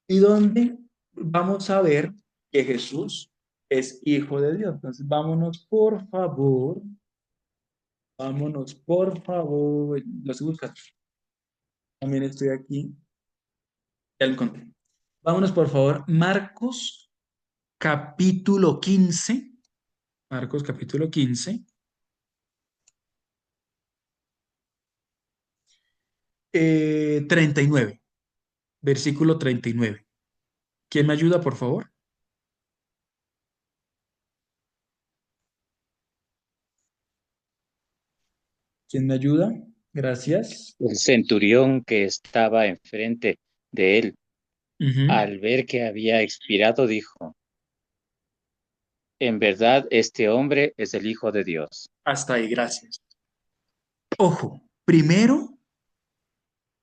Y donde vamos a ver que Jesús es hijo de Dios. Entonces, vámonos, por favor, los buscas. También estoy aquí, ya lo encontré. Vámonos, por favor, Marcos capítulo 15. Marcos capítulo 15. 39, versículo 39. ¿Quién me ayuda, por favor? ¿Quién me ayuda? Gracias. El centurión que estaba enfrente de él, Ujú. al ver que había expirado, dijo: en verdad, este hombre es el Hijo de Dios. Hasta ahí, gracias. Ojo, primero,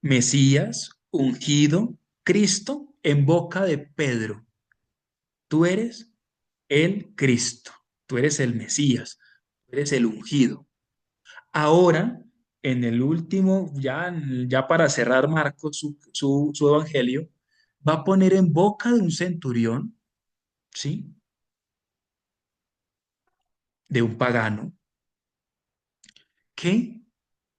Mesías, ungido, Cristo, en boca de Pedro. Tú eres el Cristo, tú eres el Mesías, tú eres el ungido. Ahora, en el último, ya para cerrar Marcos su evangelio, va a poner en boca de un centurión, ¿sí? De un pagano, que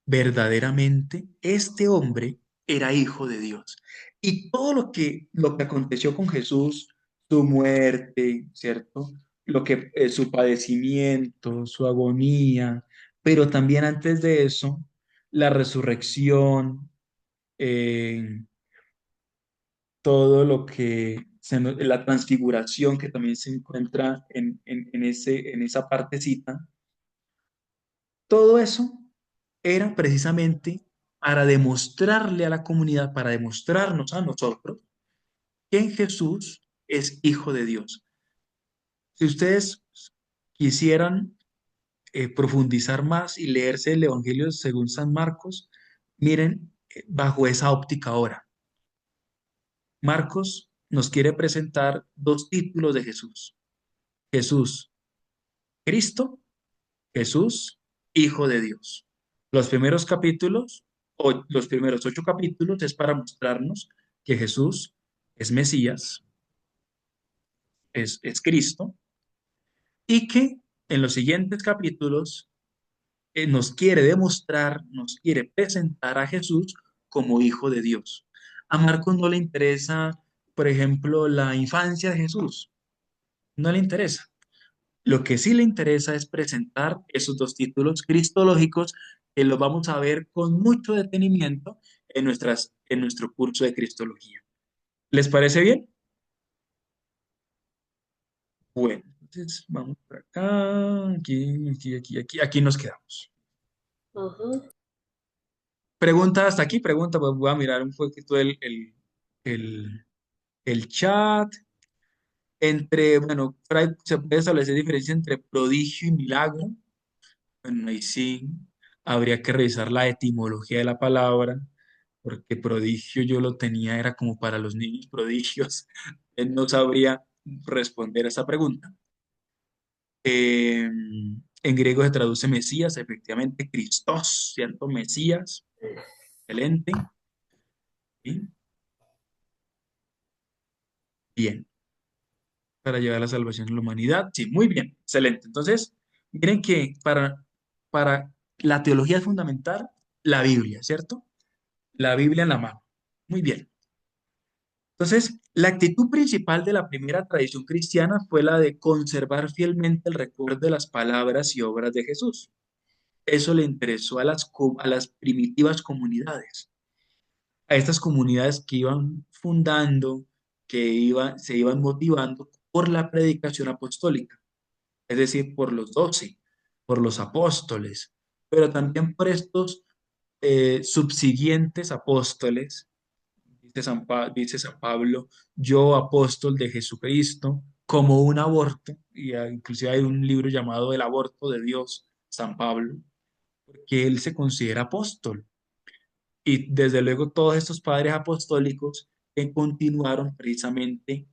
verdaderamente este hombre era hijo de Dios. Y todo lo que aconteció con Jesús, su muerte, ¿cierto? Su padecimiento, su agonía, pero también antes de eso, la resurrección, eh, todo lo que, la transfiguración que también se encuentra en esa partecita, todo eso era precisamente para demostrarle a la comunidad, para demostrarnos a nosotros que Jesús es hijo de Dios. Si ustedes quisieran profundizar más y leerse el Evangelio según San Marcos, miren bajo esa óptica ahora. Marcos nos quiere presentar dos títulos de Jesús. Jesús, Cristo, Jesús, Hijo de Dios. Los primeros capítulos, o los primeros 8 capítulos, es para mostrarnos que Jesús es Mesías, es Cristo, y que en los siguientes capítulos nos quiere demostrar, nos quiere presentar a Jesús como Hijo de Dios. A Marcos no le interesa, por ejemplo, la infancia de Jesús, no le interesa. Lo que sí le interesa es presentar esos dos títulos cristológicos que los vamos a ver con mucho detenimiento en nuestro curso de Cristología. ¿Les parece bien? Bueno, entonces vamos por acá, aquí nos quedamos. Ajá. Pregunta hasta aquí, pregunta, pues voy a mirar un poquito el, el chat. Bueno, se puede establecer diferencia entre prodigio y milagro. Bueno, ahí sí habría que revisar la etimología de la palabra, porque prodigio yo lo tenía, era como para los niños prodigios. Él no sabría responder a esa pregunta. En griego se traduce Mesías, efectivamente, Christos, ¿cierto? Mesías, excelente. ¿Sí? Bien, para llevar la salvación a la humanidad. Sí, muy bien, excelente. Entonces, miren que para la teología es fundamental la Biblia, ¿cierto? La Biblia en la mano. Muy bien. Entonces, la actitud principal de la primera tradición cristiana fue la de conservar fielmente el recuerdo de las palabras y obras de Jesús. Eso le interesó a las primitivas comunidades, a estas comunidades que iban fundando, se iban motivando por la predicación apostólica, es decir, por los 12, por los apóstoles, pero también por estos subsiguientes apóstoles. Dice San Pablo, yo apóstol de Jesucristo, como un aborto, y inclusive hay un libro llamado El aborto de Dios, San Pablo, que él se considera apóstol. Y desde luego todos estos padres apostólicos que continuaron precisamente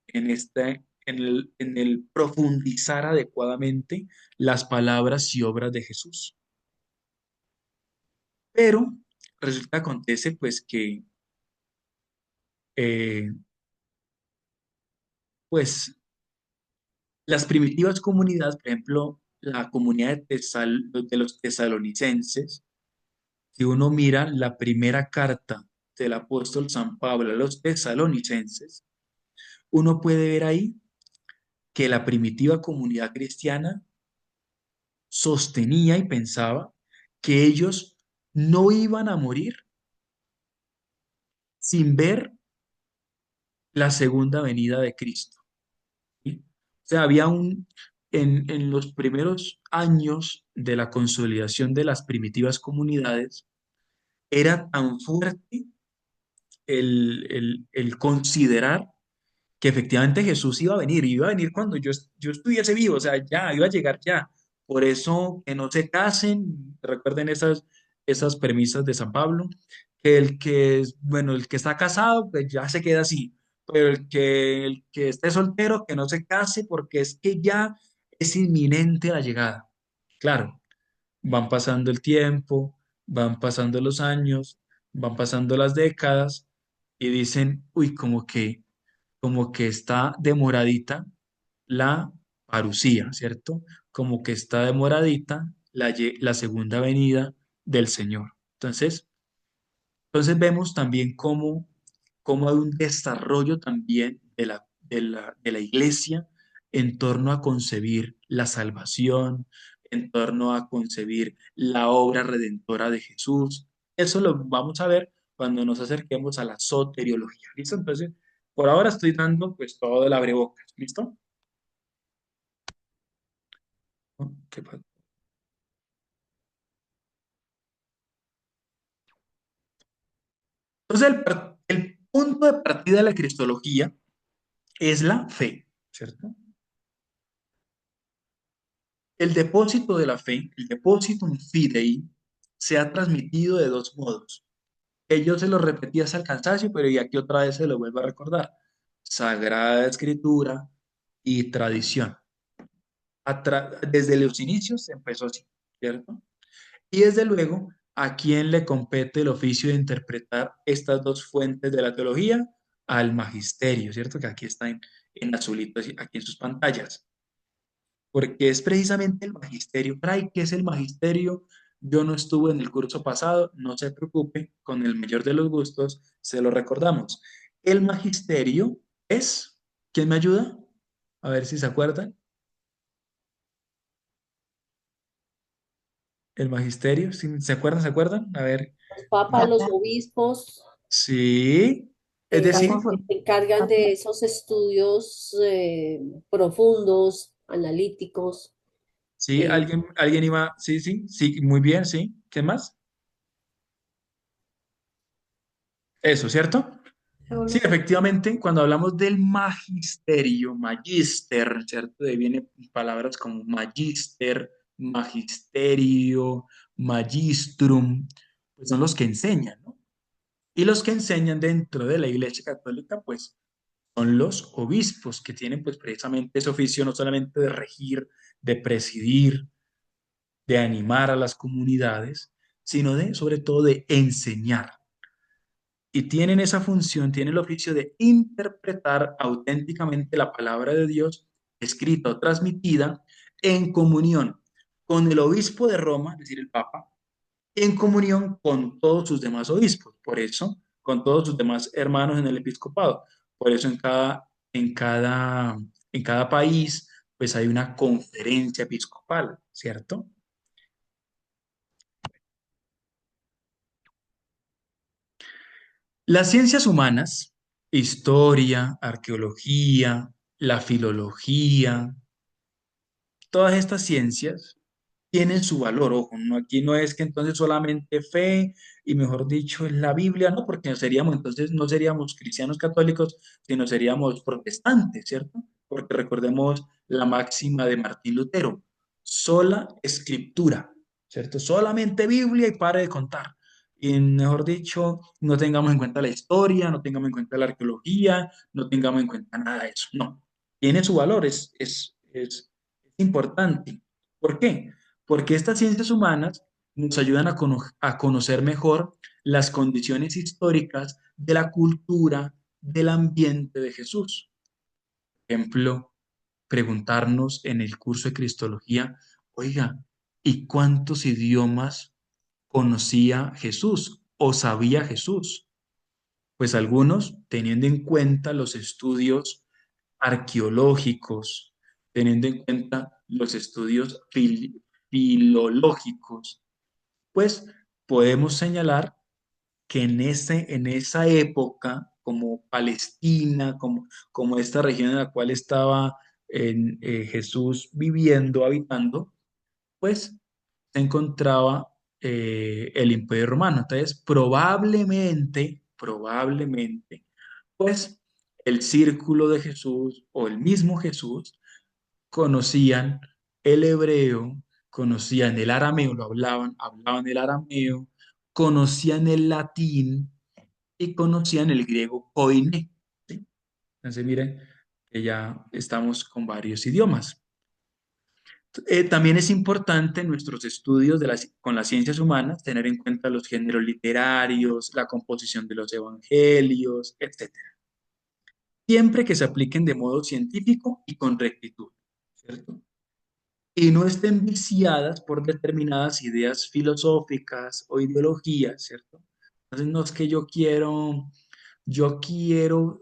en el profundizar adecuadamente las palabras y obras de Jesús. Pero resulta, acontece pues que eh, pues las primitivas comunidades, por ejemplo, la comunidad de los tesalonicenses, si uno mira la primera carta del apóstol San Pablo a los tesalonicenses, uno puede ver ahí que la primitiva comunidad cristiana sostenía y pensaba que ellos no iban a morir sin ver la segunda venida de Cristo. ¿Sí? O sea, en los primeros años de la consolidación de las primitivas comunidades, era tan fuerte el considerar que efectivamente Jesús iba a venir cuando yo estuviese vivo, o sea, ya, iba a llegar ya. Por eso que no se casen, recuerden esas premisas de San Pablo, que bueno, el que está casado, pues ya se queda así, pero el que esté soltero, que no se case, porque es que ya es inminente la llegada. Claro, van pasando el tiempo, van pasando los años, van pasando las décadas y dicen, uy, como que está demoradita la parucía, ¿cierto? Como que está demoradita la segunda venida del Señor. Entonces vemos también cómo hay un desarrollo también de la iglesia en torno a concebir la salvación, en torno a concebir la obra redentora de Jesús. Eso lo vamos a ver cuando nos acerquemos a la soteriología. ¿Listo? Entonces, por ahora estoy dando pues todo el abrebocas. ¿Listo? ¿No? ¿Qué pasa? Entonces, el punto de partida de la cristología es la fe, ¿cierto? El depósito de la fe, el depositum fidei, se ha transmitido de dos modos. Ellos se lo repetía hasta el cansancio, pero y aquí otra vez se lo vuelvo a recordar. Sagrada Escritura y tradición. Desde los inicios se empezó así, ¿cierto? Y desde luego, ¿a quién le compete el oficio de interpretar estas dos fuentes de la teología? Al magisterio, ¿cierto? Que aquí está en azulito, aquí en sus pantallas, porque es precisamente el magisterio. Fray, ¿qué es el magisterio? Yo no estuve en el curso pasado, no se preocupe, con el mayor de los gustos se lo recordamos. El magisterio es, ¿quién me ayuda? A ver si se acuerdan. El magisterio, ¿sí? ¿Se acuerdan? ¿Se acuerdan? A ver. Los papas, los obispos, Sí, Es decir, Se encargan de esos estudios profundos, analíticos. sí, eh, alguien iba, sí, sí, sí, muy bien, sí. ¿Qué más? Eso, ¿cierto? Sí, efectivamente, cuando hablamos del magisterio, magister, ¿cierto? De ahí vienen palabras como magister, magisterio, magistrum, pues son los que enseñan, ¿no? Y los que enseñan dentro de la Iglesia Católica, pues son los obispos, que tienen pues precisamente ese oficio no solamente de regir, de presidir, de animar a las comunidades, sino de, sobre todo, de enseñar. Y tienen esa función, tienen el oficio de interpretar auténticamente la palabra de Dios, escrita o transmitida, en comunión con el obispo de Roma, es decir, el Papa, en comunión con todos sus demás obispos. Por eso, con todos sus demás hermanos en el episcopado. Por eso en cada país, pues hay una conferencia episcopal, ¿cierto? Las ciencias humanas, historia, arqueología, la filología, todas estas ciencias tienen su valor, ojo, no, aquí no es que entonces solamente fe y mejor dicho es la Biblia, no, porque entonces no seríamos cristianos católicos, sino seríamos protestantes, ¿cierto? Porque recordemos la máxima de Martín Lutero, sola escritura, ¿cierto? Solamente Biblia y pare de contar. Y mejor dicho, no tengamos en cuenta la historia, no tengamos en cuenta la arqueología, no tengamos en cuenta nada de eso, no. Tiene su valor, es importante. ¿Por qué? Porque estas ciencias humanas nos ayudan a conocer mejor las condiciones históricas de la cultura, del ambiente de Jesús. Por ejemplo, preguntarnos en el curso de Cristología, oiga, ¿y cuántos idiomas conocía Jesús o sabía Jesús? Pues algunos, teniendo en cuenta los estudios arqueológicos, teniendo en cuenta los estudios filológicos, pues podemos señalar que en esa época, como Palestina, como esta región en la cual estaba Jesús viviendo, habitando, pues se encontraba el Imperio Romano. Entonces, probablemente, pues el círculo de Jesús o el mismo Jesús conocían el hebreo, conocían el arameo, hablaban el arameo, conocían el latín y conocían el griego koiné, ¿sí? Entonces, miren que ya estamos con varios idiomas. También es importante en nuestros estudios con las ciencias humanas tener en cuenta los géneros literarios, la composición de los evangelios, etcétera. Siempre que se apliquen de modo científico y con rectitud, ¿cierto? Y no estén viciadas por determinadas ideas filosóficas o ideologías, ¿cierto? Entonces no es que yo quiero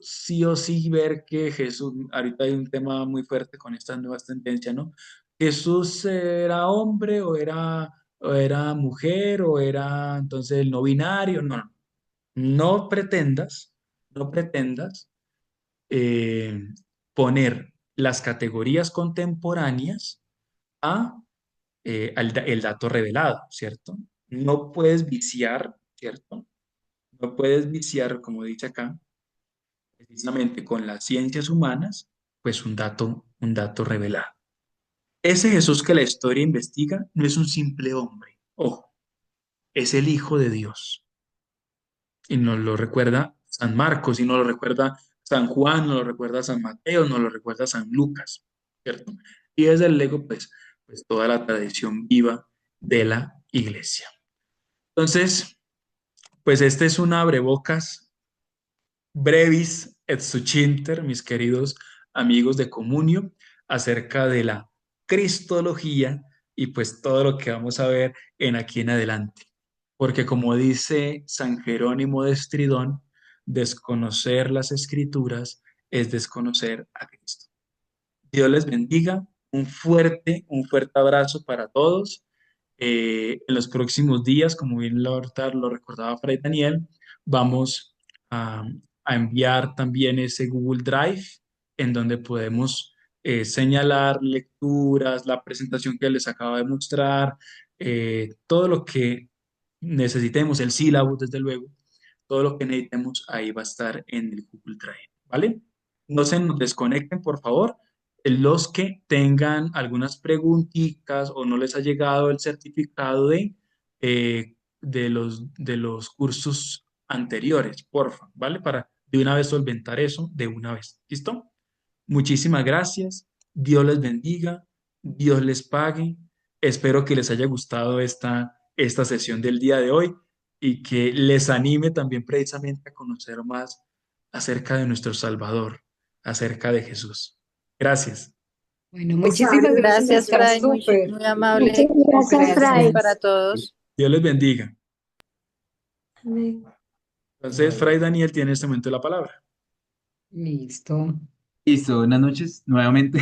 sí o sí ver que Jesús, ahorita hay un tema muy fuerte con estas nuevas tendencias, ¿no? Jesús era hombre o era mujer o era entonces el no binario, no, no, no pretendas, no pretendas eh, poner las categorías contemporáneas a el dato revelado, ¿cierto? No puedes viciar, ¿cierto? No puedes viciar, como dice acá, precisamente con las ciencias humanas, pues un dato revelado. Ese Jesús que la historia investiga no es un simple hombre, ojo, es el Hijo de Dios. Y nos lo recuerda San Marcos, y nos lo recuerda San Juan, nos lo recuerda San Mateo, nos lo recuerda San Lucas, ¿cierto? Y desde el Lego, pues toda la tradición viva de la iglesia. Entonces, pues este es un abrebocas brevis et succinter, mis queridos amigos de Comunio, acerca de la cristología y pues todo lo que vamos a ver en aquí en adelante. Porque como dice San Jerónimo de Estridón, desconocer las escrituras es desconocer a Cristo. Dios les bendiga, un fuerte abrazo para todos. En los próximos días, como bien lo recordaba Fray Daniel, vamos a a enviar también ese Google Drive en donde podemos señalar lecturas, la presentación que les acabo de mostrar, todo lo que necesitemos, el sílabo, desde luego, todo lo que necesitemos ahí va a estar en el Google Drive, ¿vale? No se nos desconecten, por favor. Los que tengan algunas preguntitas o no les ha llegado el certificado de los cursos anteriores, porfa, ¿vale? Para de una vez solventar eso de una vez. ¿Listo? Muchísimas gracias. Dios les bendiga. Dios les pague. Espero que les haya gustado esta sesión del día de hoy y que les anime también precisamente a conocer más acerca de nuestro Salvador, acerca de Jesús. Gracias. Bueno, muchísimas gracias, Gracias, está Fray, muy, súper. muy amable Muchas gracias, conferencia Fray. para todos. Dios les bendiga. Amén. Entonces, Fray Daniel tiene en este momento la palabra. Listo. Listo, buenas noches nuevamente.